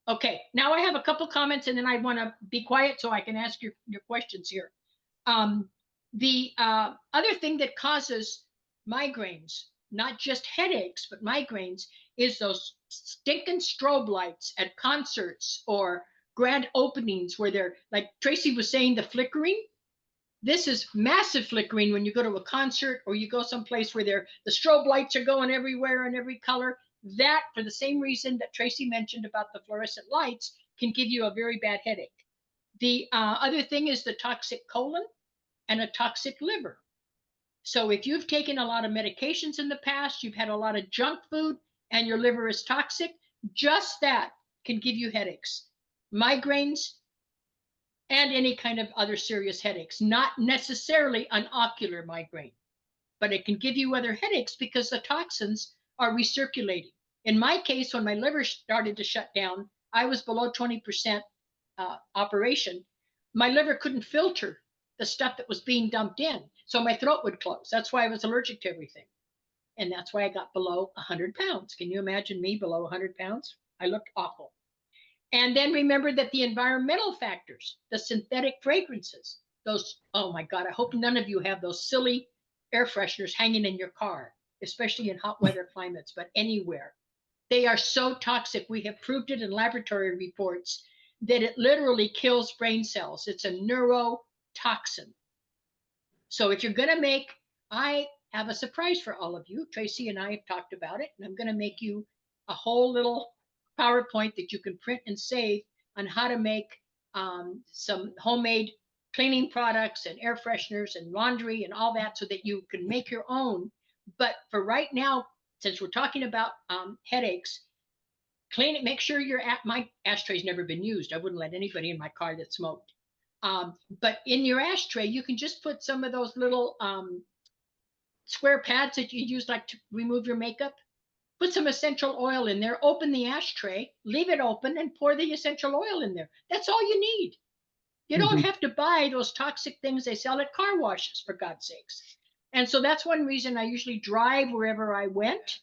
Okay, now I have a couple comments, and then I want to be quiet so I can ask your questions here. The other thing that causes migraines, not just headaches, but migraines, is those stinking strobe lights at concerts or grand openings where they're, like Tracy was saying, the flickering. This is massive flickering when you go to a concert or you go someplace where the strobe lights are going everywhere in every color. That, for the same reason that Tracy mentioned about the fluorescent lights, can give you a very bad headache. The other thing is the toxic colon and a toxic liver. So if you've taken a lot of medications in the past, you've had a lot of junk food, and your liver is toxic, just that can give you headaches, migraines, and any kind of other serious headaches, not necessarily an ocular migraine, but it can give you other headaches because the toxins are recirculating. In my case, when my liver started to shut down, I was below 20% operation. My liver couldn't filter the stuff that was being dumped in, so my throat would close. That's why I was allergic to everything. And that's why I got below 100 pounds. Can you imagine me below 100 pounds? I looked awful. And then remember that the environmental factors, the synthetic fragrances, those, oh my God, I hope none of you have those silly air fresheners hanging in your car, especially in hot weather climates, but anywhere. They are so toxic. We have proved it in laboratory reports that it literally kills brain cells. It's a neurotoxin. So if you're going to make, I have a surprise for all of you. Tracy and I have talked about it, and I'm going to make you a whole little PowerPoint that you can print and save on how to make some homemade cleaning products and air fresheners and laundry and all that, so that you can make your own. But for right now, since we're talking about headaches, clean it. Make sure my ashtray's never been used. I wouldn't let anybody in my car that smoked. But in your ashtray, you can just put some of those little square pads that you use, like to remove your makeup. Put some essential oil in there, open the ashtray, leave it open, and pour the essential oil in there. That's all you need. You don't have to buy those toxic things they sell at car washes, for God's sakes. And so that's one reason I usually drive wherever I went,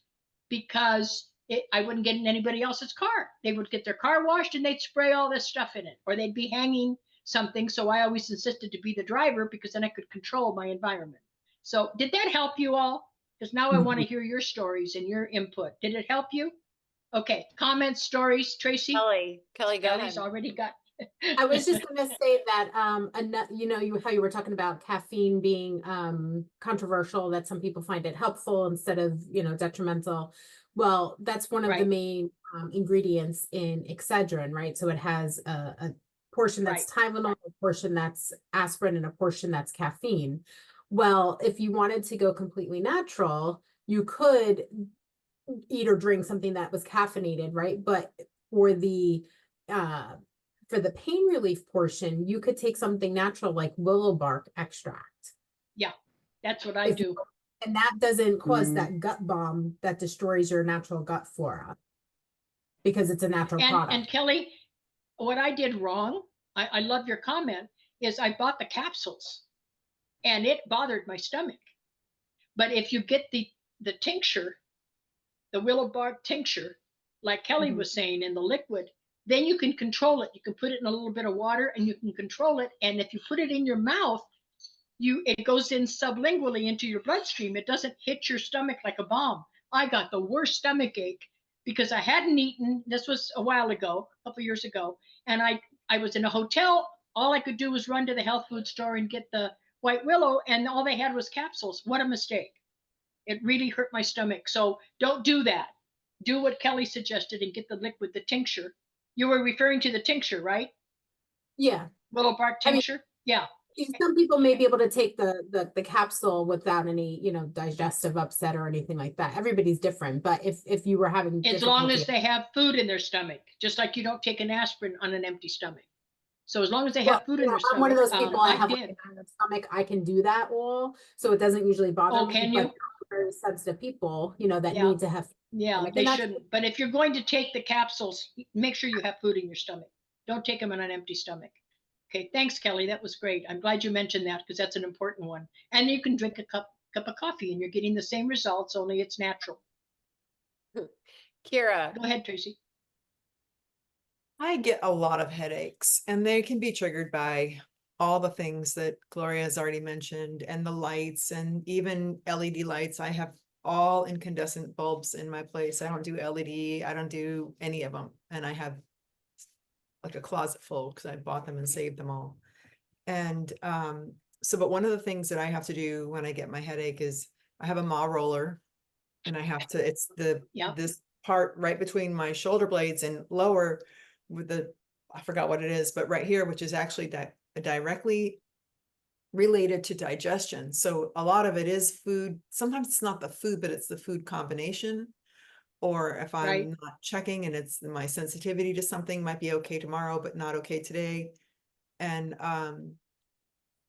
because I wouldn't get in anybody else's car. They would get their car washed and they'd spray all this stuff in it, or they'd be hanging something. So I always insisted to be the driver, because then I could control my environment. So did that help you all? Because now I want to hear your stories and your input. Did it help you? Okay, comments, stories, Tracy? Kelly, go Kelly's ahead. already got. I was just going to say that, you know, how you were talking about caffeine being controversial, that some people find it helpful instead of, you know, detrimental. Well, that's one of the main ingredients in Excedrin, right? So it has a portion that's Tylenol, a portion that's aspirin, and a portion that's caffeine. Well, if you wanted to go completely natural, you could eat or drink something that was caffeinated, right? But for the pain relief portion, you could take something natural like willow bark extract. Yeah, that's what I do. And that doesn't cause that gut bomb that destroys your natural gut flora because it's a natural product. And Kelly, what I did wrong, I love your comment, is I bought the capsules and it bothered my stomach. But if you get the tincture, the willow bark tincture, like Kelly was saying, in the liquid, then you can control it. You can put it in a little bit of water and you can control it. And if you put it in your mouth, it goes in sublingually into your bloodstream. It doesn't hit your stomach like a bomb. I got the worst stomach ache because I hadn't eaten. This was a while ago, a couple years ago, and I was in a hotel. All I could do was run to the health food store and get the white willow, and all they had was capsules. What a mistake. It really hurt my stomach. So don't do that. Do what Kelly suggested and get the liquid, the tincture. You were referring to the tincture, right? Yeah. Willow bark tincture? Yeah. Some people may be able to take the capsule without any, digestive upset or anything like that. Everybody's different, but if you were having as long as they have food in their stomach, just like you don't take an aspirin on an empty stomach. So as long as they have food in their stomach, I'm one of those people. I have like a stomach. I can do that all, so it doesn't usually bother me. Can you? But very sensitive people, that need to have. Yeah, they shouldn't. But if you're going to take the capsules, make sure you have food in your stomach. Don't take them on an empty stomach. Okay, thanks, Kelly. That was great. I'm glad you mentioned that because that's an important one. And you can drink a cup of coffee and you're getting the same results, only it's natural. Kira. Go ahead, Tracy. I get a lot of headaches and they can be triggered by all the things that Gloria has already mentioned and the lights and even LED lights. I have all incandescent bulbs in my place. I don't do LED. I don't do any of them. And I have like a closet full because I bought them and saved them all. And but one of the things that I have to do when I get my headache is I have a maw roller and I have to, it's this part right between my shoulder blades and lower with I forgot what it is, but right here, which is actually directly related to digestion. So a lot of it is food. Sometimes it's not the food, but it's the food combination. Or if I'm not checking and it's my sensitivity to something might be okay tomorrow, but not okay today. And,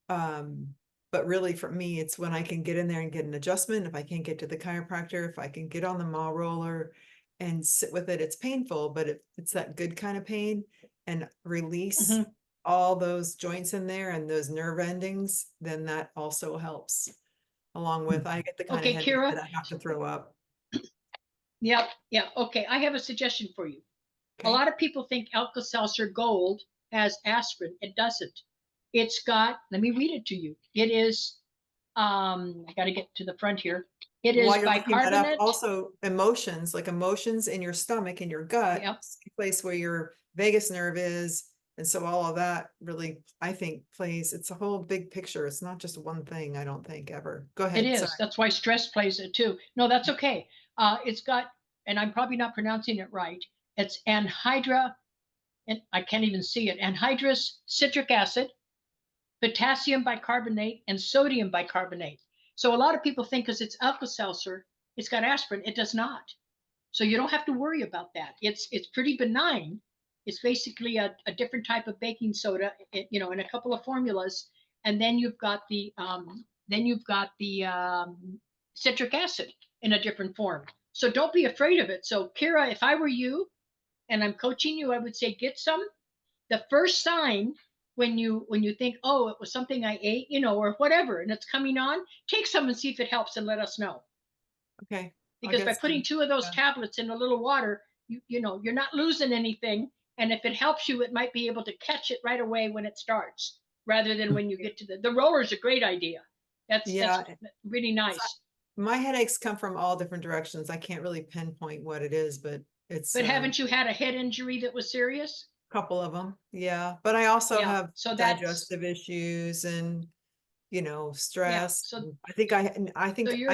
but really for me, it's when I can get in there and get an adjustment. If I can't get to the chiropractor, if I can get on the maw roller and sit with it, it's painful, but it's that good kind of pain and release all those joints in there and those nerve endings, then that also helps. Along with, I get the kind of headache that I have to throw up. Yep. Yeah. Okay. I have a suggestion for you. Okay. A lot of people think Alka-Seltzer Gold has aspirin. It doesn't. It's got, let me read it to you. It is, I got to get to the front here. It is bicarbonate. Also emotions, like emotions in your stomach and your gut, the place where your vagus nerve is. And so all of that really, I think, plays, it's a whole big picture. It's not just one thing, I don't think, ever. Go ahead. It is. Sorry. That's why stress plays it too. No, that's okay. It's got, and I'm probably not pronouncing it right. It's anhydrous, and I can't even see it, anhydrous citric acid, potassium bicarbonate, and sodium bicarbonate. So a lot of people think because it's Alka-Seltzer, it's got aspirin. It does not. So you don't have to worry about that. It's pretty benign. It's basically a different type of baking soda, in a couple of formulas, and then you've got the citric acid in a different form. So don't be afraid of it. So Kira, if I were you, and I'm coaching you, I would say get some. The first sign when you think, oh, it was something I ate, or whatever, and it's coming on, take some and see if it helps and let us know. Okay. Because by putting 2 of those tablets in a little water, you're not losing anything. And if it helps you, it might be able to catch it right away when it starts, rather than when you get to the roller's a great idea. That's really nice. So my headaches come from all different directions. I can't really pinpoint what it is, but it's. But haven't you had a head injury that was serious? A couple of them, yeah. But I also have digestive issues and stress. Yeah. So I think I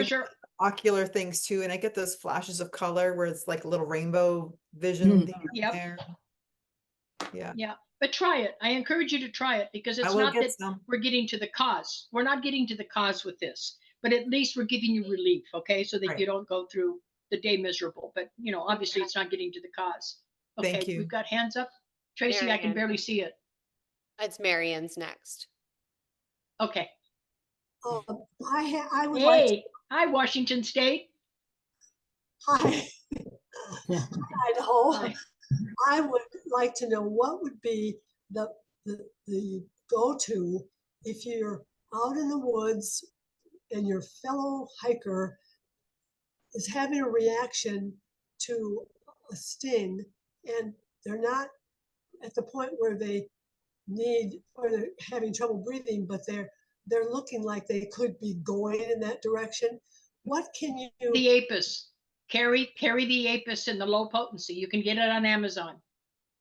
get ocular things too, and I get those flashes of color where it's like a little rainbow vision thing there. Yeah. But try it. I encourage you to try it because it's not that we're getting to the cause. We're not getting to the cause with this, but at least we're giving you relief, okay? So that you don't go through the day miserable, but obviously it's not getting to the cause. Okay, Thank you. we've got hands up. Tracy, I can Marianne. barely see it. It's Marianne's next. Okay. I would like to, Hey, hi, Washington State. hi, Idaho. Hi. I would like to know what would be the go-to if you're out in the woods and your fellow hiker is having a reaction to a sting and they're not at the point where they need or they're having trouble breathing, but they're looking like they could be going in that direction. What can you do? The Apis. Carry the Apis in the low potency. You can get it on Amazon.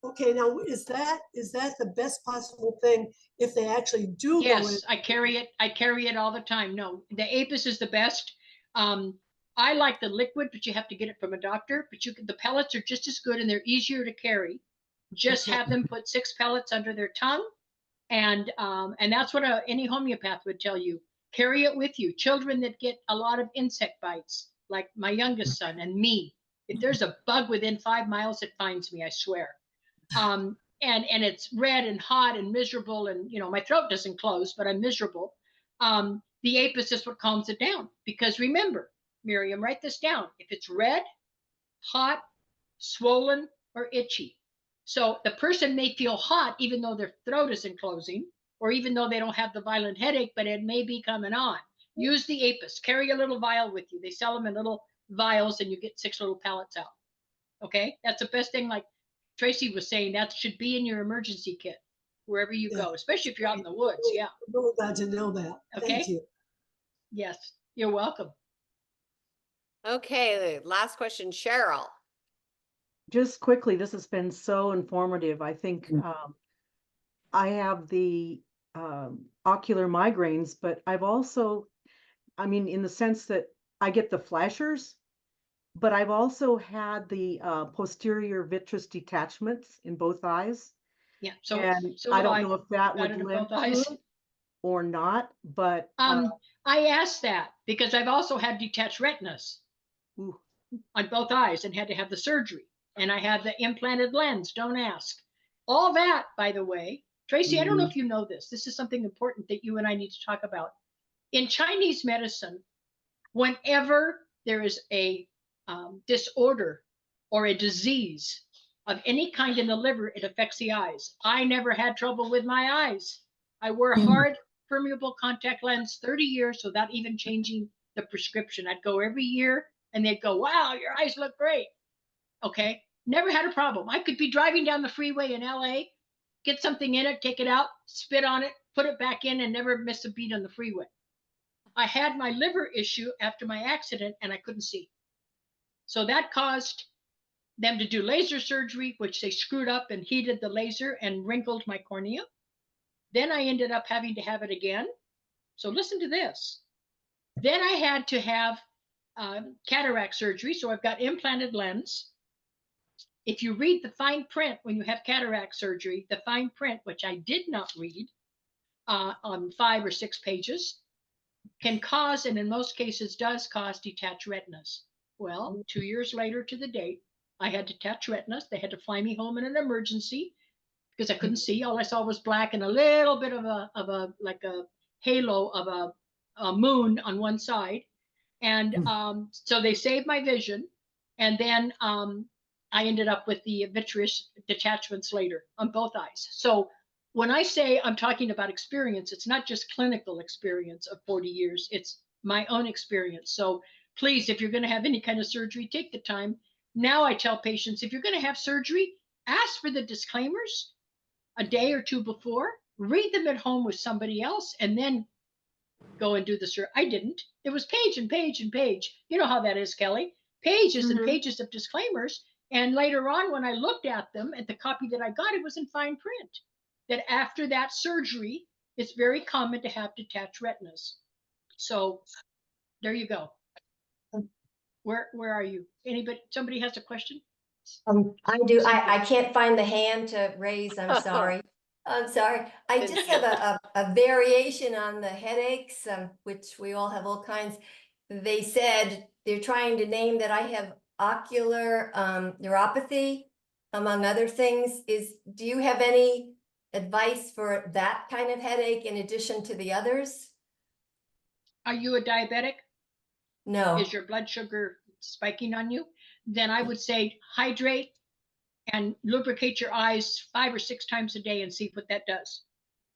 Okay, now is that the best possible thing if they actually do go in? Yes, I carry it all the time. No, the Apis is the best. I like the liquid, but you have to get it from a doctor. But the pellets are just as good and they're easier to carry. Just have them put 6 pellets under their tongue, and that's what any homeopath would tell you. Carry it with you. Children that get a lot of insect bites, like my youngest son and me. If there's a bug within 5 miles, it finds me, I swear. And it's red and hot and miserable, and my throat doesn't close, but I'm miserable. The Apis is what calms it down, because remember, Miriam, write this down. If it's red, hot, swollen, or itchy. So the person may feel hot even though their throat isn't closing, or even though they don't have the violent headache, but it may be coming on. Use the Apis. Carry a little vial with you. They sell them in little vials and you get 6 little pellets out. Okay? That's the best thing. Like Tracy was saying, that should be in your emergency kit wherever you go, especially if you're out in the woods. Yeah. I'm really glad to know that. Okay. Thank you. Yes, you're welcome. Okay, last question, Cheryl. Just quickly, this has been so informative. I think I have the ocular migraines, but I've also, in the sense that I get the flashers, but I've also had the posterior vitreous detachments in both eyes. Yeah, and so I don't know if that would in link both to eyes. it or not, but I asked that because I've also had detached retinas ooh. on both eyes and had to have the surgery. And I had the implanted lens, don't ask. All that, by the way, Tracy, I don't know if you know this. This is something important that you and I need to talk about. In Chinese medicine, whenever there is a disorder or a disease of any kind in the liver, it affects the eyes. I never had trouble with my eyes. I wore a hard permeable contact lens 30 years without even changing the prescription. I'd go every year and they'd go, wow, your eyes look great. Okay, never had a problem. I could be driving down the freeway in LA, get something in it, take it out, spit on it, put it back in, and never miss a beat on the freeway. I had my liver issue after my accident and I couldn't see. So that caused them to do laser surgery, which they screwed up and heated the laser and wrinkled my cornea. Then I ended up having to have it again. So listen to this. Then I had to have cataract surgery. So I've got implanted lens. If you read the fine print when you have cataract surgery, the fine print, which I did not read on 5 or 6 pages, can cause, and in most cases does cause, detached retinas. Well, 2 years later to the date, I had detached retinas. They had to fly me home in an emergency because I couldn't see. All I saw was black and a little bit of a like a halo of a moon on one side. And so they saved my vision. And then I ended up with the vitreous detachments later on both eyes. So when I say I'm talking about experience, it's not just clinical experience of 40 years, it's my own experience. So please, if you're going to have any kind of surgery, take the time. Now I tell patients, if you're going to have surgery, ask for the disclaimers a day or 2 before, read them at home with somebody else, and then go and do the surgery. I didn't. It was page and page and page. You know how that is, Kelly. Pages and pages of disclaimers. And later on, when I looked at them, at the copy that I got, it was in fine print that after that surgery, it's very common to have detached retinas. So there you go. Where are you? Anybody? Somebody has a question? I can't find the hand to raise. I'm sorry. I'm sorry. I just have a variation on the headaches, which we all have all kinds. they said they're trying to name that I have ocular neuropathy, among other things. Do you have any advice for that kind of headache in addition to the others? Are you a diabetic? No. Is your blood sugar spiking on you? Then I would say hydrate and lubricate your eyes 5 or 6 times a day and see what that does.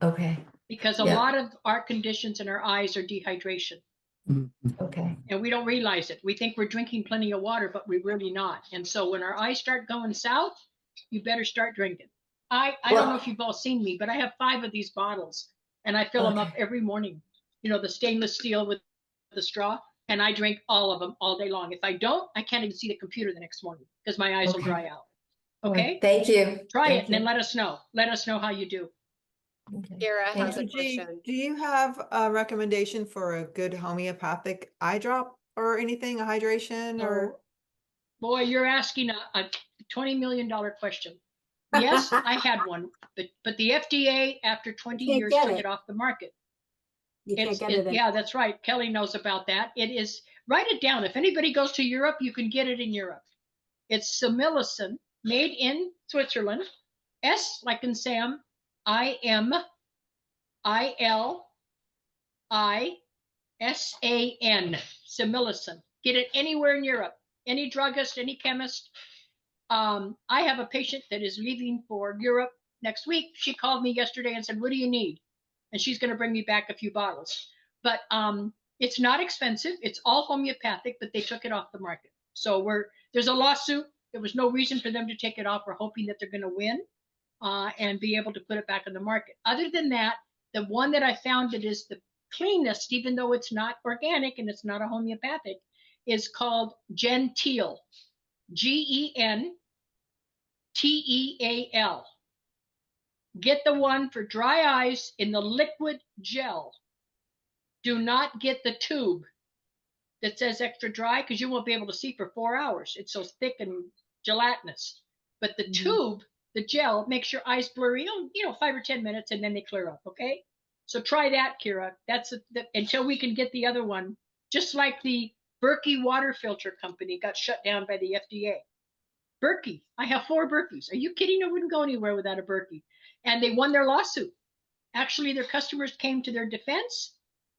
Okay. Because a lot of our conditions in our eyes are dehydration. Okay. And we don't realize it. We think we're drinking plenty of water, but we're really not. And so when our eyes start going south, you better start drinking. I don't know if you've all seen me, but I have 5 of these bottles and I fill them up every morning. You know, the stainless steel with the straw, and I drink all of them all day long. If I don't, I can't even see the computer the next morning because my eyes will dry out. Okay. Thank you. Try it and then let us know. Let us know how you do. Kira has a Dr. G, question. do you have a recommendation for a good homeopathic eye drop or anything, a hydration or? Boy, you're asking a $20 million question. Yes, I had one, but the FDA after 20 years took it off the market. You can't get it. Yeah, that's right. Kelly knows about that. It is, write it down. If anybody goes to Europe, you can get it in Europe. It's Similicin, made in Switzerland. S like in Sam, IMILISAN. Similicin. Get it anywhere in Europe. Any druggist, any chemist. I have a patient that is leaving for Europe next week. She called me yesterday and said, what do you need? And she's going to bring me back a few bottles. But it's not expensive. It's all homeopathic, but they took it off the market. So there's a lawsuit. There was no reason for them to take it off. We're hoping that they're going to win and be able to put it back on the market. Other than that, the one that I found that is the cleanest, even though it's not organic and it's not a homeopathic, is called Genteel. GENTEAL. Get the one for dry eyes in the liquid gel. Do not get the tube that says extra dry because you won't be able to see for 4 hours. It's so thick and gelatinous. But the tube, the gel, makes your eyes blurry, 5 or 10 minutes, and then they clear up, okay? So try that, Kira. That's until we can get the other one. Just like the Berkey water filter company got shut down by the FDA. Berkey, I have 4 Berkeys. Are you kidding? I wouldn't go anywhere without a Berkey. And they won their lawsuit. Actually, their customers came to their defense,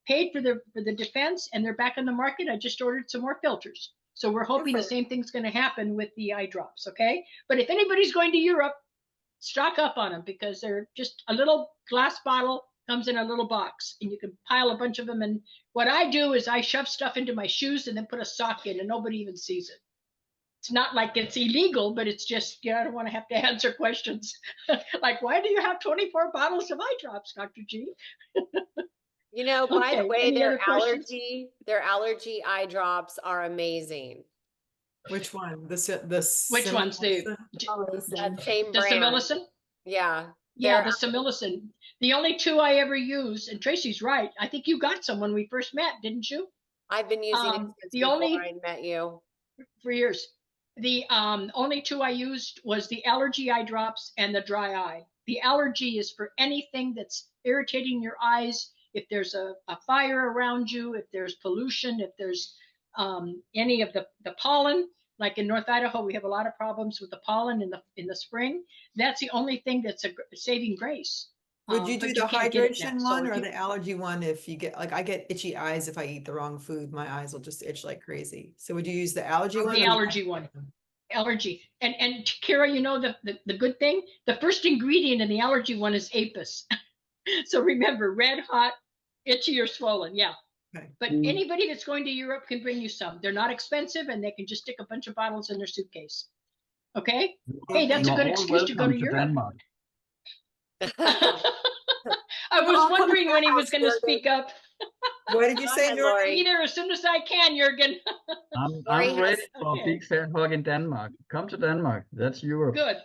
paid for the defense, and they're back on the market. I just ordered some more filters. So we're hoping the same thing's going to happen with the eye drops, okay? But if anybody's going to Europe, stock up on them because they're just a little glass bottle, comes in a little box, and you can pile a bunch of them. And what I do is I shove stuff into my shoes and then put a sock in, and nobody even sees it. It's not like it's illegal, but it's just, I don't want to have to answer questions. Like, why do you have 24 bottles of eye drops, Dr. G? By the way, their allergy eye drops are amazing. Which one? Which one's the same brand? Similicin? Yeah. Yeah, the Similicin. The only 2 I ever use, and Tracy's right, I think you got some when we first met, didn't you? I've been using it since before I met you. For years. The only 2 I used was the allergy eye drops and the dry eye. The allergy is for anything that's irritating your eyes. If there's a fire around you, if there's pollution, if there's any of the pollen, like in North Idaho, we have a lot of problems with the pollen in the spring. That's the only thing that's a saving grace. Would you do the hydration one or the allergy one? If you get, like, I get itchy eyes if I eat the wrong food, my eyes will just itch like crazy. So would you use the allergy one? The allergy one. Allergy. And Kira, the good thing, the first ingredient in the allergy one is apis. So remember, red, hot, itchy, or swollen. Yeah. Okay. But anybody that's going to Europe can bring you some. They're not expensive, and they can just stick a bunch of bottles in their suitcase. Okay? Hey, that's a good excuse to go to Europe. Denmark. I was wondering when he was going to speak up. What did you say, I'll be there as soon as I can, Jürgen. I'm ready for a big fat hug in Denmark. Come to Denmark. That's Europe. Good.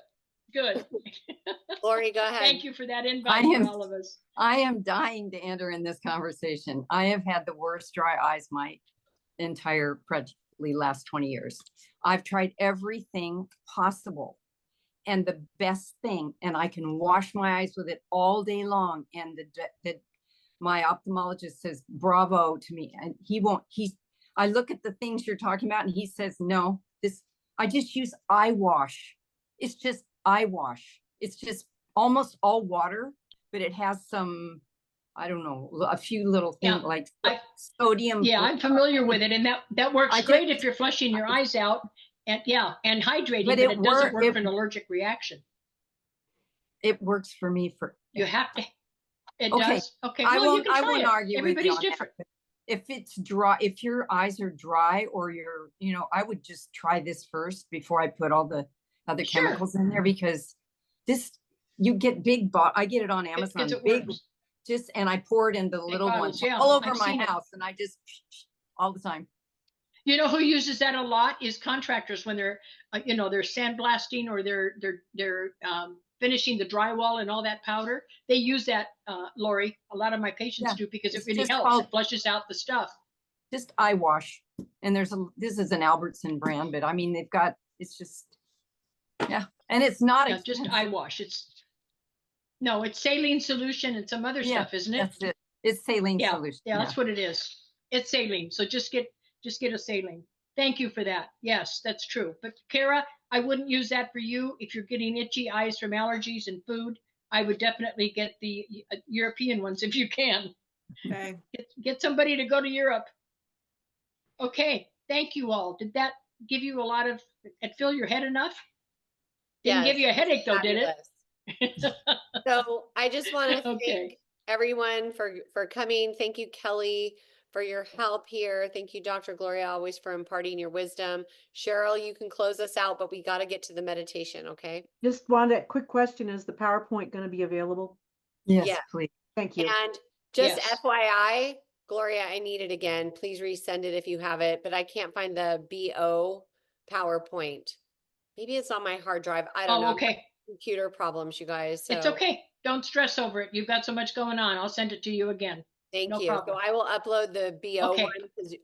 Lori, go ahead. Thank you for that invite for all of us. I am dying to enter in this conversation. I have had the worst dry eyes my entire last 20 years. I've tried everything possible. And the best thing, and I can wash my eyes with it all day long. And my ophthalmologist says, bravo to me. And I look at the things you're talking about and he says, no, I just use eye wash. It's just eye wash. It's just almost all water, but it has some, I don't know, a few little things like sodium. Yeah, I'm familiar with it. And that works great if you're flushing your eyes out and hydrating, but it doesn't work for an allergic reaction. It works for me for. You have to. It does. Okay. I Well, you can try won't it. argue. Everybody's different. If it's dry, if your eyes are dry or I would just try this first before I put all the other chemicals in there, because you get big I get it on Amazon. And I pour it into the little ones all over my house, and I just all the time. You know who uses that a lot is contractors when they're, they're sandblasting or they're finishing the drywall and all that powder. They use that, Lori. A lot of my patients do, because it really helps. It flushes out the stuff. Just eye wash. And this is an Albertson brand, but I mean, it's just, and it's not just eye wash. It's saline solution and some other stuff, isn't it? That's it. It's saline solution. Yeah, that's what it is. It's saline. So just get a saline. Thank you for that. Yes, that's true. But Kara, I wouldn't use that for you. If you're getting itchy eyes from allergies and food, I would definitely get the European ones if you can. Okay. Get somebody to go to Europe. Okay. Thank you all. Did that give you a lot of, fill your head enough? Didn't give you a headache though, did it? So I just want to thank everyone for coming. Thank you, Kelly, for your help here. Thank you, Dr. Gloria, always for imparting your wisdom. Cheryl, you can close us out, but we got to get to the meditation, okay? Just wanted a quick question. Is the PowerPoint going to be available? Yes, please. Thank you. And just FYI, Gloria, I need it again. Please resend it if you have it, but I can't find the BO PowerPoint. Maybe it's on my hard drive. I don't know. Okay. Computer problems, you guys. So. It's okay. Don't stress over it. You've got so much going on. I'll send it to you again. Thank you. Problem. So I will upload the BO one because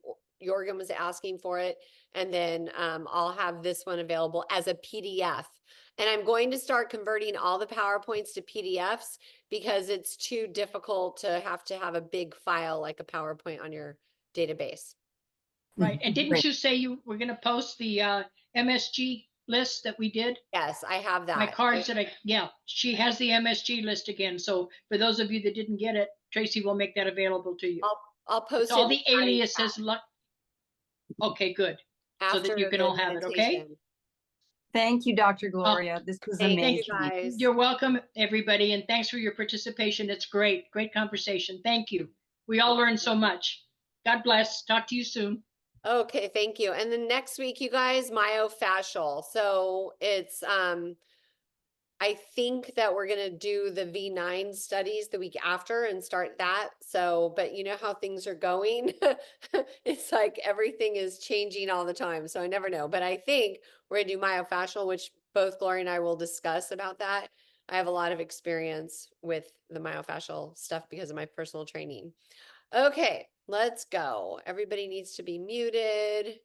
Jorgen was asking for it. And then I'll have this one available as a PDF. And I'm going to start converting all the PowerPoints to PDFs because it's too difficult to have a big file like a PowerPoint on your database. Right. And didn't you say you were going to post the MSG list that we did? Yes, I have that. My cards she has the MSG list again. So for those of you that didn't get it, Tracy will make that available to you. I'll post all the aliases. Okay, good. After so that you can all have it, okay? Thank you, Dr. Gloria. This was amazing. Thank you, guys. You're welcome, everybody, and thanks for your participation. It's great. Great conversation. Thank you. We all learned so much. God bless. Talk to you soon. Okay, thank you. And then next week, you guys, myofascial. So it's I think that we're going to do the V9 studies the week after and start that. So, but you know how things are going. It's like everything is changing all the time. So I never know. But I think we're going to do myofascial, which both Gloria and I will discuss about that. I have a lot of experience with the myofascial stuff because of my personal training. Okay, let's go. Everybody needs to be muted.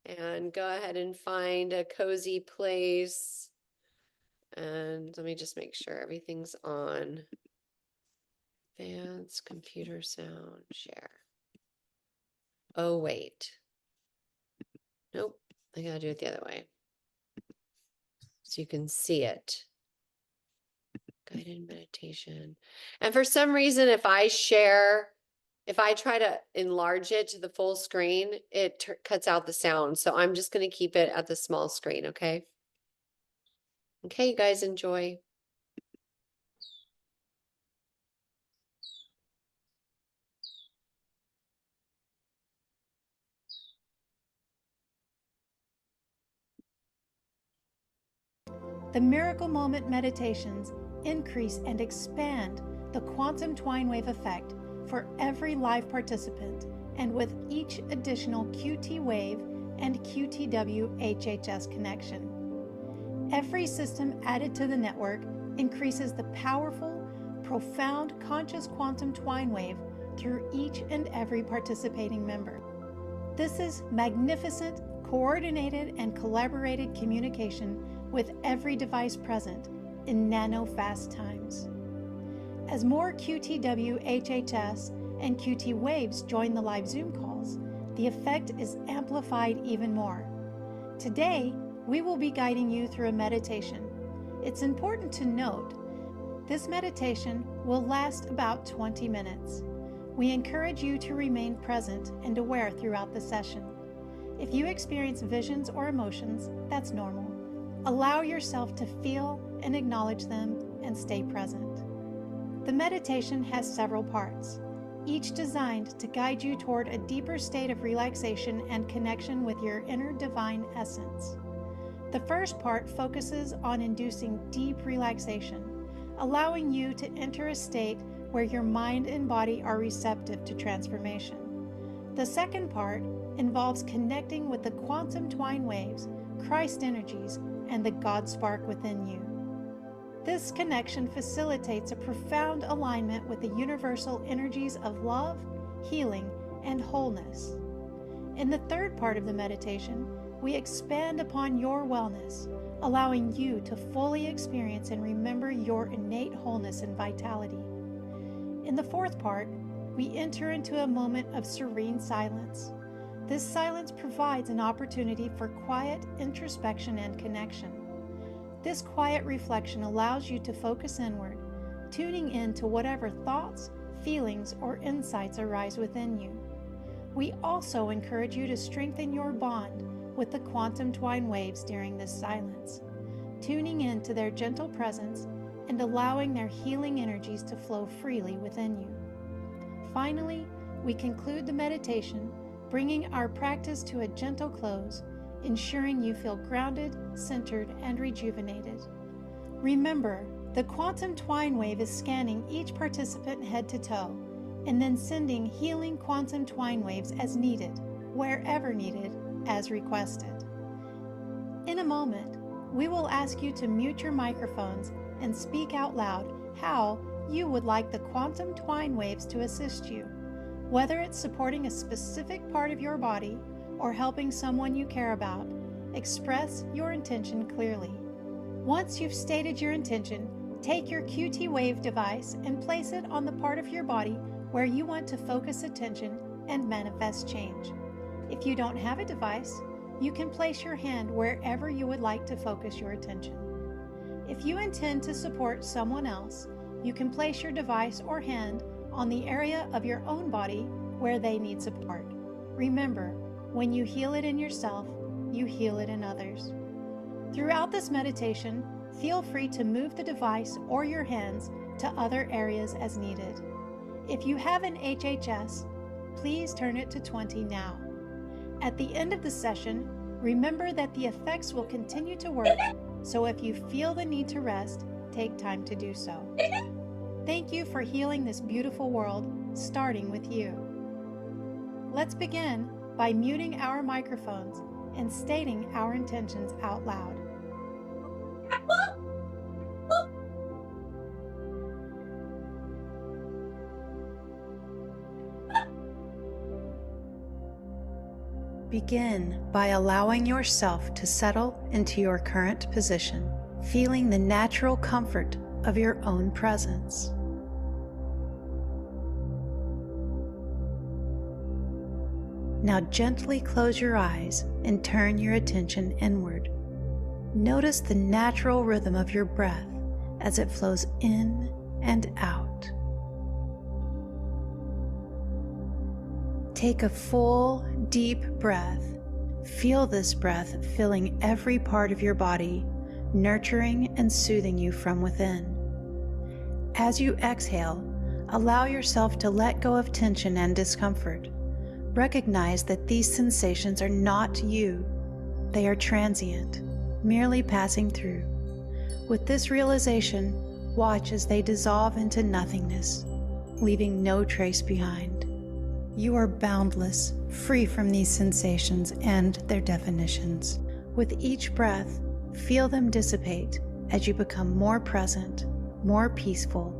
And go ahead and find a cozy place. And let me just make sure everything's on. Advanced computer sound share. Oh, wait. Nope. I gotta do it the other way. So you can see it. Guided meditation. And for some reason, if I try to enlarge it to the full screen, it cuts out the sound. So I'm just going to keep it at the small screen, okay? Okay, you guys enjoy. The Miracle Moment meditations increase and expand the quantum twine wave effect for every live participant, and with each additional QT wave and QTWE HHS connection. Every system added to the network increases the powerful, profound conscious quantum twine wave through each and every participating member. This is magnificent, coordinated, and collaborated communication with every device present in nano-fast times. As more QTWE HHS and QT waves join the live Zoom calls, the effect is amplified even more. Today, we will be guiding you through a meditation. It's important to note, this meditation will last about 20 minutes. We encourage you to remain present and aware throughout the session. If you experience visions or emotions, that's normal. Allow yourself to feel and acknowledge them and stay present. The meditation has several parts, each designed to guide you toward a deeper state of relaxation and connection with your inner divine essence. The first part focuses on inducing deep relaxation, allowing you to enter a state where your mind and body are receptive to transformation. The second part involves connecting with the quantum twine waves, Christ energies, and the God spark within you. This connection facilitates a profound alignment with the universal energies of love, healing, and wholeness. In the third part of the meditation, we expand upon your wellness, allowing you to fully experience and remember your innate wholeness and vitality. In the fourth part, we enter into a moment of serene silence. This silence provides an opportunity for quiet introspection and connection. This quiet reflection allows you to focus inward, tuning in to whatever thoughts, feelings, or insights arise within you. We also encourage you to strengthen your bond with the quantum twine waves during this silence, tuning in to their gentle presence and allowing their healing energies to flow freely within you. Finally, we conclude the meditation, bringing our practice to a gentle close, ensuring you feel grounded, centered, and rejuvenated. Remember, the quantum twine wave is scanning each participant head to toe, and then sending healing quantum twine waves as needed, wherever needed, as requested. In a moment, we will ask you to mute your microphones and speak out loud how you would like the quantum twine waves to assist you, whether it's supporting a specific part of your body or helping someone you care about. Express your intention clearly. Once you've stated your intention, take your QTWE device and place it on the part of your body where you want to focus attention and manifest change. If you don't have a device, you can place your hand wherever you would like to focus your attention. If you intend to support someone else, you can place your device or hand on the area of your own body where they need support. Remember, when you heal it in yourself, you heal it in others. Throughout this meditation, feel free to move the device or your hands to other areas as needed. If you have an HHS, please turn it to 20 now. At the end of the session, remember that the effects will continue to work, so if you feel the need to rest, take time to do so. Thank you for healing this beautiful world, starting with you. Let's begin by muting our microphones and stating our intentions out loud. Begin by allowing yourself to settle into your current position, feeling the natural comfort of your own presence. Now gently close your eyes and turn your attention inward. Notice the natural rhythm of your breath as it flows in and out. Take a full, deep breath. Feel this breath filling every part of your body, nurturing and soothing you from within. As you exhale, allow yourself to let go of tension and discomfort. Recognize that these sensations are not you. They are transient, merely passing through. With this realization, watch as they dissolve into nothingness, leaving no trace behind. You are boundless, free from these sensations and their definitions. With each breath, feel them dissipate as you become more present, more peaceful,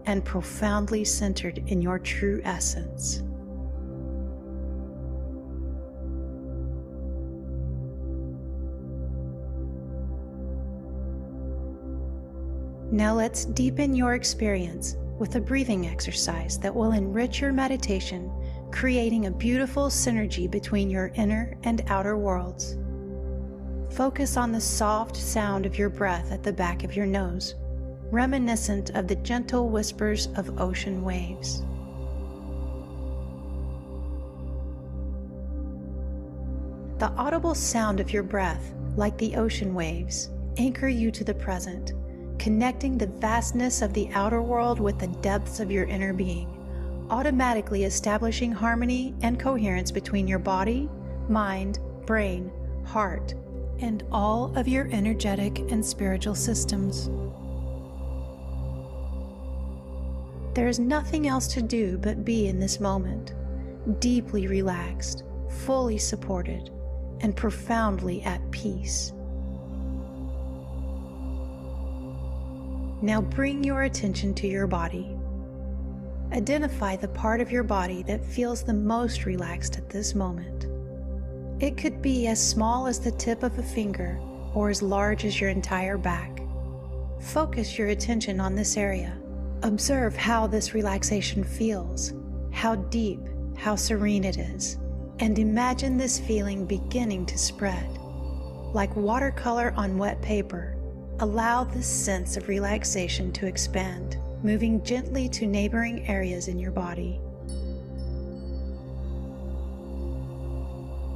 and profoundly centered in your true essence. Now let's deepen your experience with a breathing exercise that will enrich your meditation creating a beautiful synergy between your inner and outer worlds. Focus on the soft sound of your breath at the back of your nose, reminiscent of the gentle whispers of ocean waves. The audible sound of your breath, like the ocean waves, anchor you to the present, connecting the vastness of the outer world with the depths of your inner being, automatically establishing harmony and coherence between your body, mind, brain, heart, and all of your energetic and spiritual systems. There is nothing else to do but be in this moment, deeply relaxed, fully supported, and profoundly at peace. Now bring your attention to your body. Identify the part of your body that feels the most relaxed at this moment. It could be as small as the tip of a finger or as large as your entire back. Focus your attention on this area. Observe how this relaxation feels, how deep, how serene it is, and imagine this feeling beginning to spread. Like watercolor on wet paper, allow this sense of relaxation to expand, moving gently to neighboring areas in your body.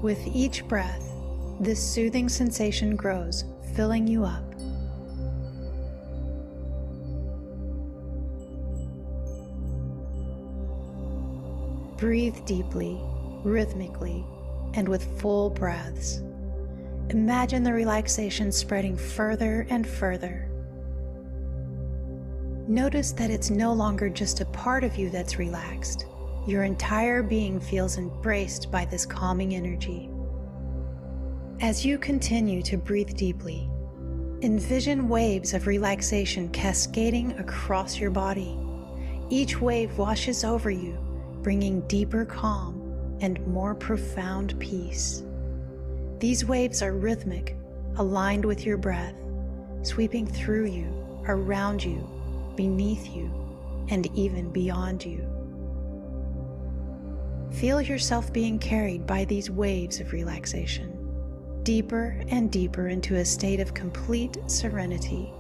With each breath, this soothing sensation grows, filling you up. Breathe deeply, rhythmically, and with full breaths. Imagine the relaxation spreading further and further. Notice that it's no longer just a part of you that's relaxed. Your entire being feels embraced by this calming energy. As you continue to breathe deeply, envision waves of relaxation cascading across your body. Each wave washes over you, bringing deeper calm and more profound peace. These waves are rhythmic, aligned with your breath, sweeping through you, around you, beneath you, and even beyond you. Feel yourself being carried by these waves of relaxation, deeper and deeper into a state of complete serenity.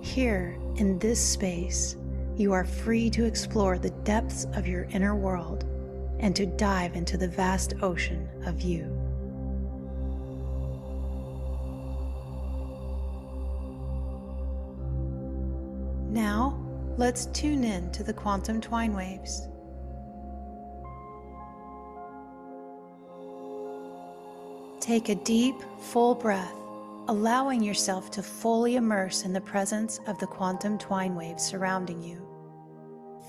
Here, in this space, you are free to explore the depths of your inner world and to dive into the vast ocean of you. Now, let's tune in to the quantum twine waves. Take a deep, full breath, allowing yourself to fully immerse in the presence of the quantum twine waves surrounding you.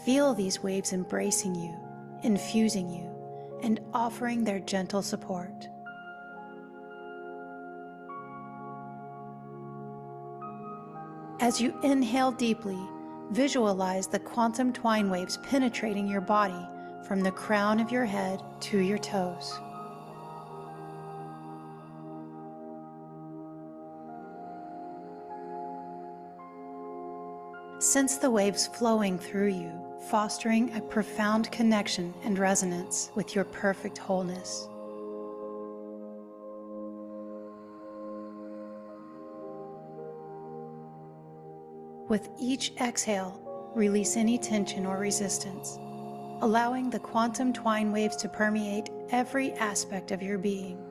Feel these waves embracing you, infusing you, and offering their gentle support. As you inhale deeply, visualize the quantum twine waves penetrating your body from the crown of your head to your toes. Sense the waves flowing through you, fostering a profound connection and resonance with your perfect wholeness. With each exhale, release any tension or resistance, allowing the quantum twine waves to permeate every aspect of your being.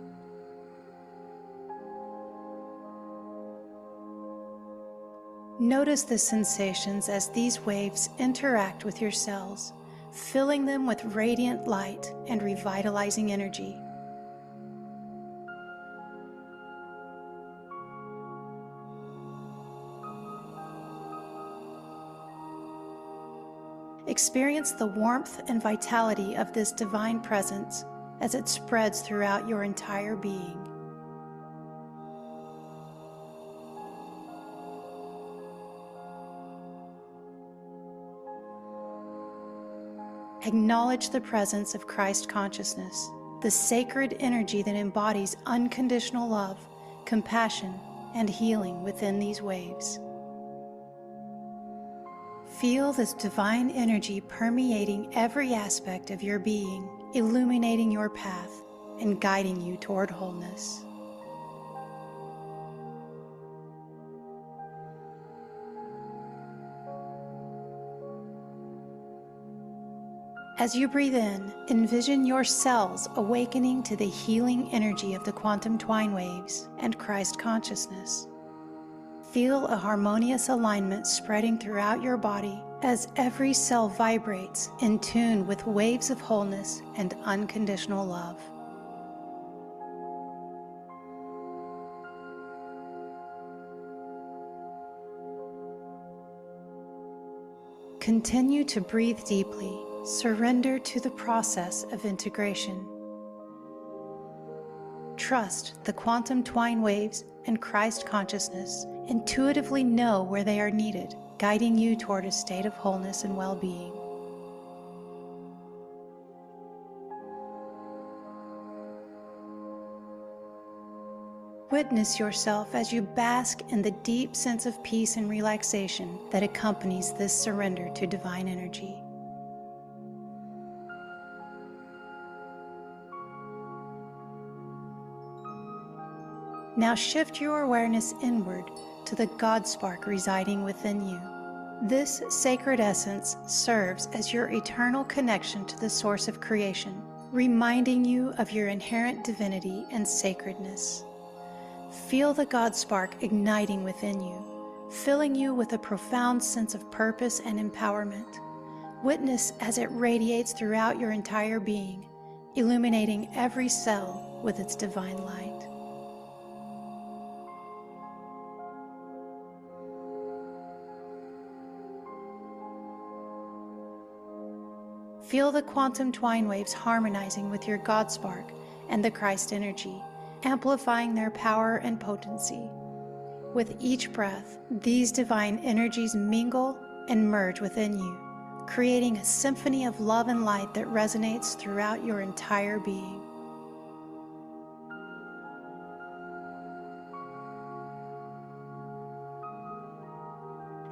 Notice the sensations as these waves interact with your cells, filling them with radiant light and revitalizing energy. Experience the warmth and vitality of this divine presence as it spreads throughout your entire being. Acknowledge the presence of Christ consciousness, the sacred energy that embodies unconditional love, compassion, and healing within these waves. Feel this divine energy permeating every aspect of your being, illuminating your path and guiding you toward wholeness. As you breathe in, envision your cells awakening to the healing energy of the quantum twine waves and Christ consciousness. Feel a harmonious alignment spreading throughout your body as every cell vibrates in tune with waves of wholeness and unconditional love. Continue to breathe deeply. Surrender to the process of integration. Trust the quantum twine waves and Christ consciousness intuitively know where they are needed, guiding you toward a state of wholeness and well-being. Witness yourself as you bask in the deep sense of peace and relaxation that accompanies this surrender to divine energy. Now shift your awareness inward to the God spark residing within you. This sacred essence serves as your eternal connection to the source of creation, reminding you of your inherent divinity and sacredness. Feel the God spark igniting within you, filling you with a profound sense of purpose and empowerment. Witness as it radiates throughout your entire being, illuminating every cell with its divine light. Feel the quantum twine waves harmonizing with your God spark and the Christ energy, amplifying their power and potency. With each breath, these divine energies mingle and merge within you, creating a symphony of love and light that resonates throughout your entire being.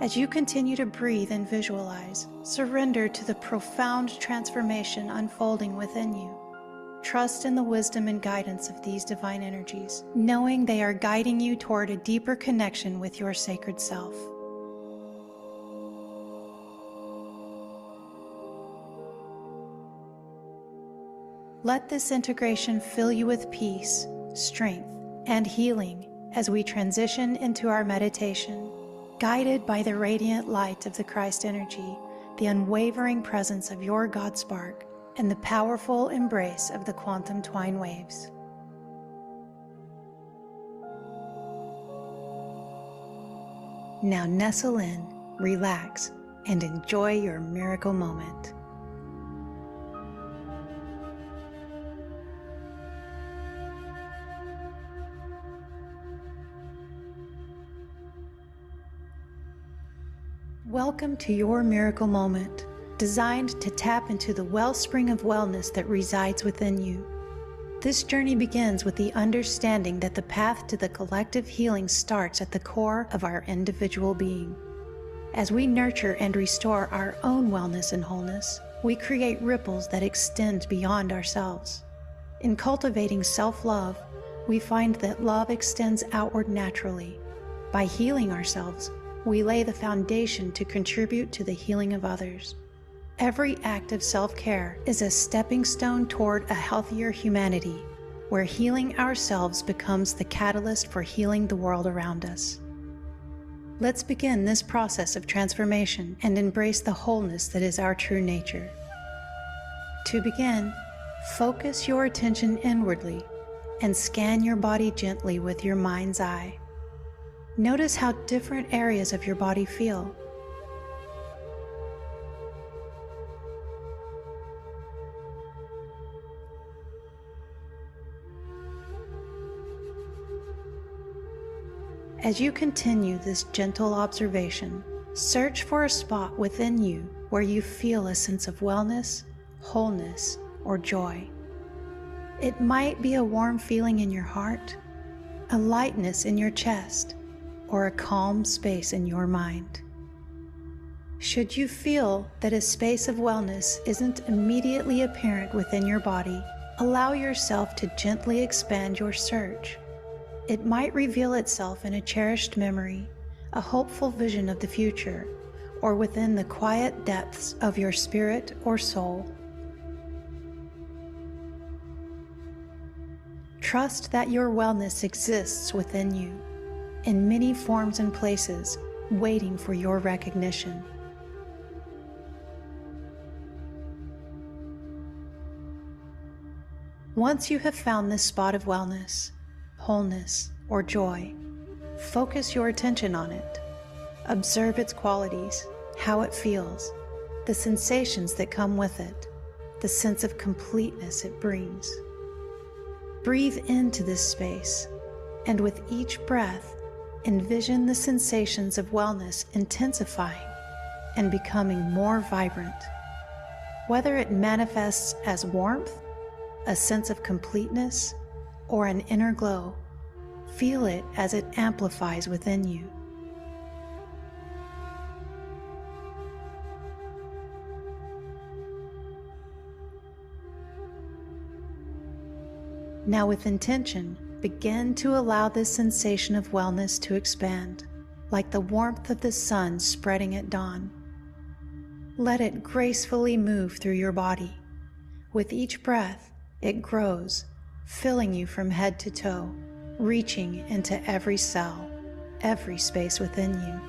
As you continue to breathe and visualize, surrender to the profound transformation unfolding within you. Trust in the wisdom and guidance of these divine energies, knowing they are guiding you toward a deeper connection with your sacred self. Let this integration fill you with peace, strength, and healing as we transition into our meditation. Guided by the radiant light of the Christ energy, the unwavering presence of your God spark, and the powerful embrace of the quantum twine waves. Now nestle in, relax, and enjoy your miracle moment. Welcome to your miracle moment, designed to tap into the wellspring of wellness that resides within you. This journey begins with the understanding that the path to the collective healing starts at the core of our individual being. As we nurture and restore our own wellness and wholeness, we create ripples that extend beyond ourselves. In cultivating self-love, we find that love extends outward naturally. By healing ourselves, we lay the foundation to contribute to the healing of others. Every act of self-care is a stepping stone toward a healthier humanity, where healing ourselves becomes the catalyst for healing the world around us. Let's begin this process of transformation and embrace the wholeness that is our true nature. To begin, focus your attention inwardly and scan your body gently with your mind's eye. Notice how different areas of your body feel. As you continue this gentle observation, search for a spot within you where you feel a sense of wellness, wholeness, or joy. It might be a warm feeling in your heart, a lightness in your chest, or a calm space in your mind. Should you feel that a space of wellness isn't immediately apparent within your body, allow yourself to gently expand your search. It might reveal itself in a cherished memory, a hopeful vision of the future, or within the quiet depths of your spirit or soul. Trust that your wellness exists within you, in many forms and places, waiting for your recognition. Once you have found this spot of wellness, wholeness, or joy, focus your attention on it. Observe its qualities, how it feels, the sensations that come with it, the sense of completeness it brings. Breathe into this space, and with each breath, envision the sensations of wellness intensifying and becoming more vibrant. Whether it manifests as warmth, a sense of completeness, or an inner glow, feel it as it amplifies within you. Now, with intention, begin to allow this sensation of wellness to expand, like the warmth of the sun spreading at dawn. Let it gracefully move through your body. With each breath, it grows, filling you from head to toe, reaching into every cell, every space within you.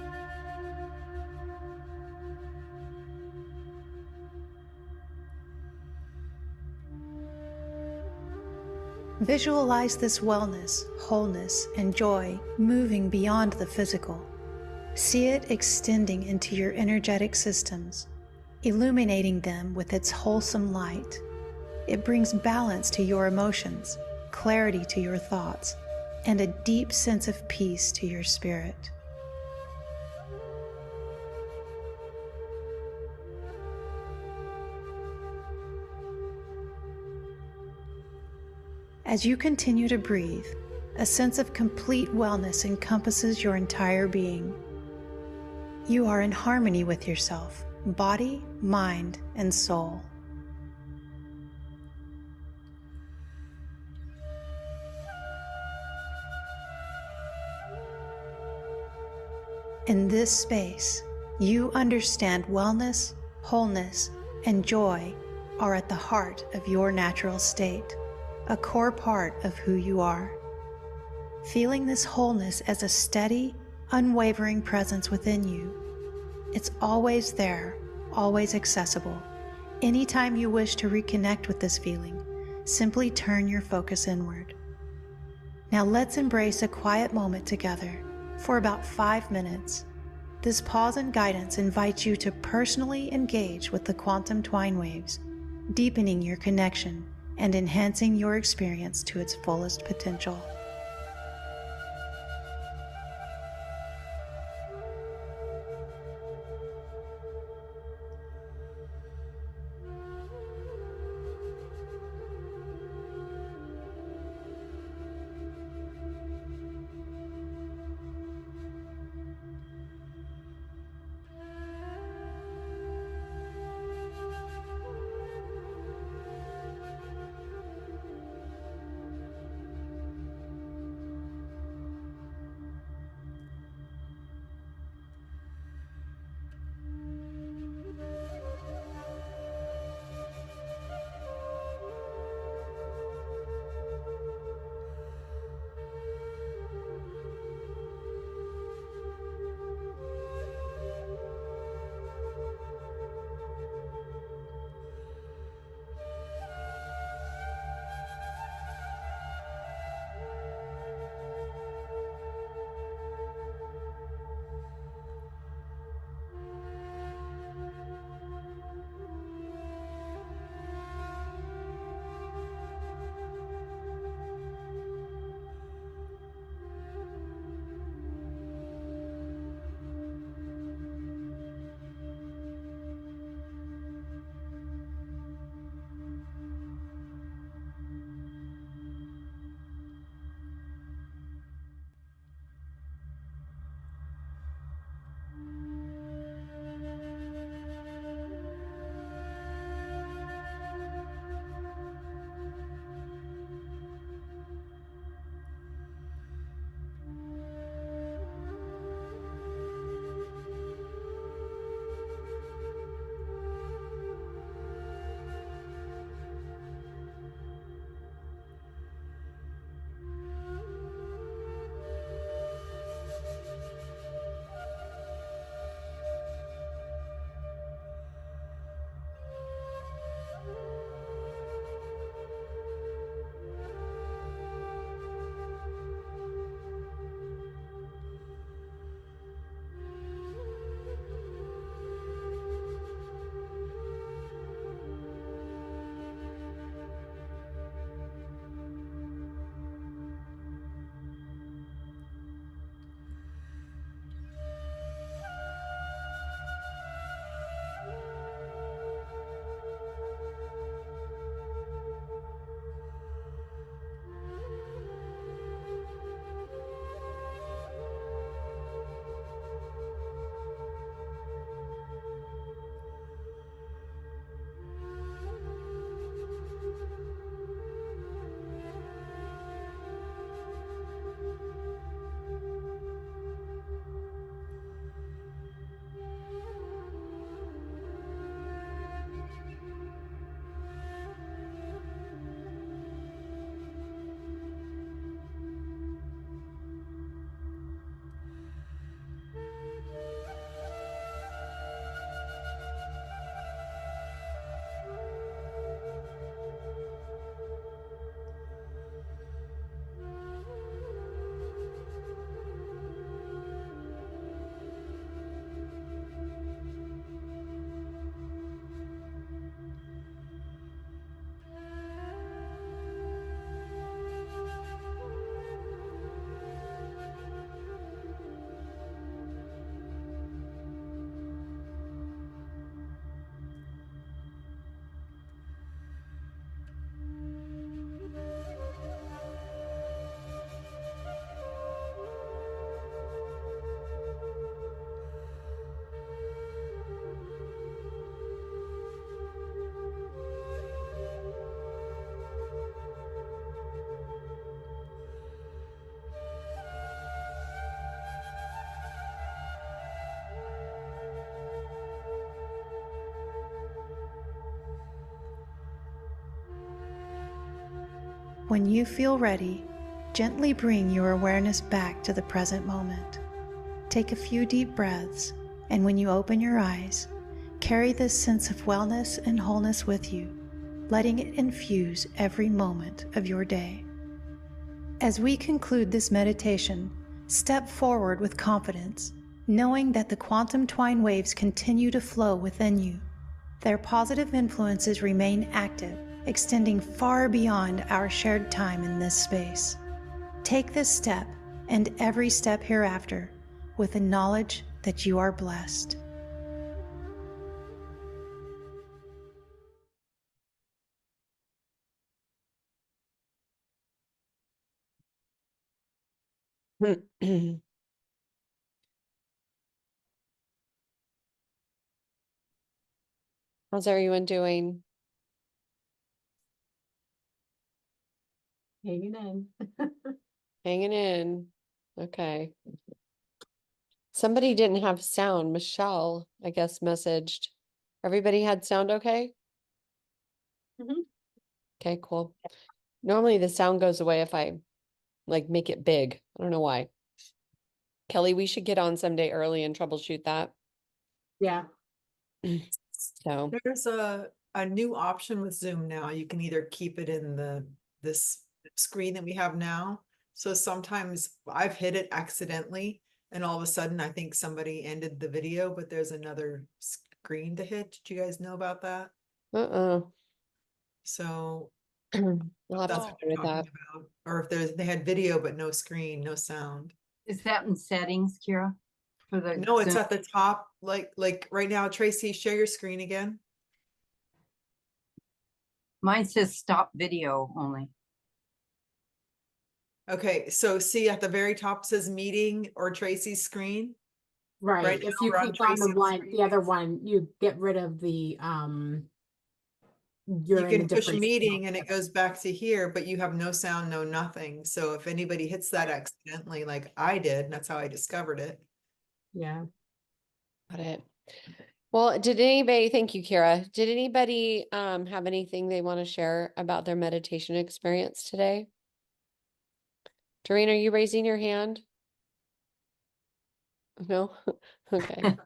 Visualize this wellness, wholeness, and joy moving beyond the physical. See it extending into your energetic systems, illuminating them with its wholesome light. It brings balance to your emotions, clarity to your thoughts, and a deep sense of peace to your spirit. As you continue to breathe, a sense of complete wellness encompasses your entire being. You are in harmony with yourself, body, mind, and soul. In this space, you understand wellness, wholeness, and joy are at the heart of your natural state, a core part of who you are. Feeling this wholeness as a steady, unwavering presence within you. It's always there, always accessible. Anytime you wish to reconnect with this feeling, simply turn your focus inward. Now let's embrace a quiet moment together for about 5 minutes. This pause and guidance invites you to personally engage with the quantum twine waves, deepening your connection and enhancing your experience to its fullest potential. When you feel ready, gently bring your awareness back to the present moment. Take a few deep breaths, and when you open your eyes, carry this sense of wellness and wholeness with you, letting it infuse every moment of your day. As we conclude this meditation, step forward with confidence, knowing that the quantum twine waves continue to flow within you. Their positive influences remain active, extending far beyond our shared time in this space. Take this step and every step hereafter with the knowledge that you are blessed. How's everyone doing? Hanging in. Hanging in. Okay. Somebody didn't have sound. Michelle, I guess, messaged. Everybody had sound okay? Mhm. Okay, cool. Normally the sound goes away if I like make it big. I don't know why. Kelly, we should get on someday early and troubleshoot that. Yeah. So There's a new option with Zoom now. You can either keep it in this screen that we have now. So sometimes I've hit it accidentally and all of a sudden I think somebody ended the video, but there's another screen to hit. Did you guys know about that? So we'll have to that's what play I'm with that. talking about. Or if they had video but no screen, no sound. Is that in settings, Kira? For the No, it's Zoom? at the top. Like right now, Tracy, share your screen again. Mine says stop video only. Okay, so see at the very top says meeting or Tracy's screen. Right. Right If now you we're on click on the Tracy's one, screen. the other one, you get rid of the You you're in a can push different meeting and it goes back to here, but you have no sound, no nothing. So if anybody hits that accidentally, like I did, that's how I discovered it. Yeah. Got it. Well, did anybody, thank you, Kira. Did anybody have anything they want to share about their meditation experience today? Doreen, are you raising your hand? No? Okay.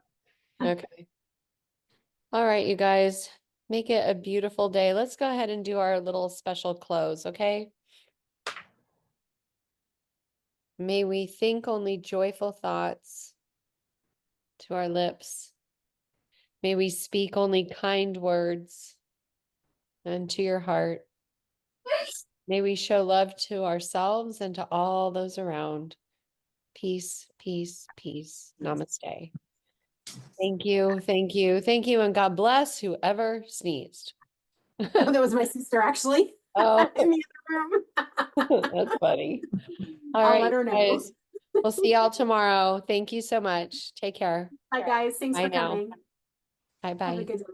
Okay. All right, you guys, make it a beautiful day. Let's go ahead and do our little special close, okay? May we think only joyful thoughts to our lips. May we speak only kind words and to your heart. May we show love to ourselves and to all those around. Peace, peace, peace. Namaste. Thank you, thank you, thank you, and God bless whoever sneezed. That was my sister actually. Oh, In the other room. that's funny. All I'll right, let her know. guys. We'll see y'all tomorrow. Thank you so much. Take care. Hi guys. Thanks Bye for now. coming. Have a Bye-bye. good day.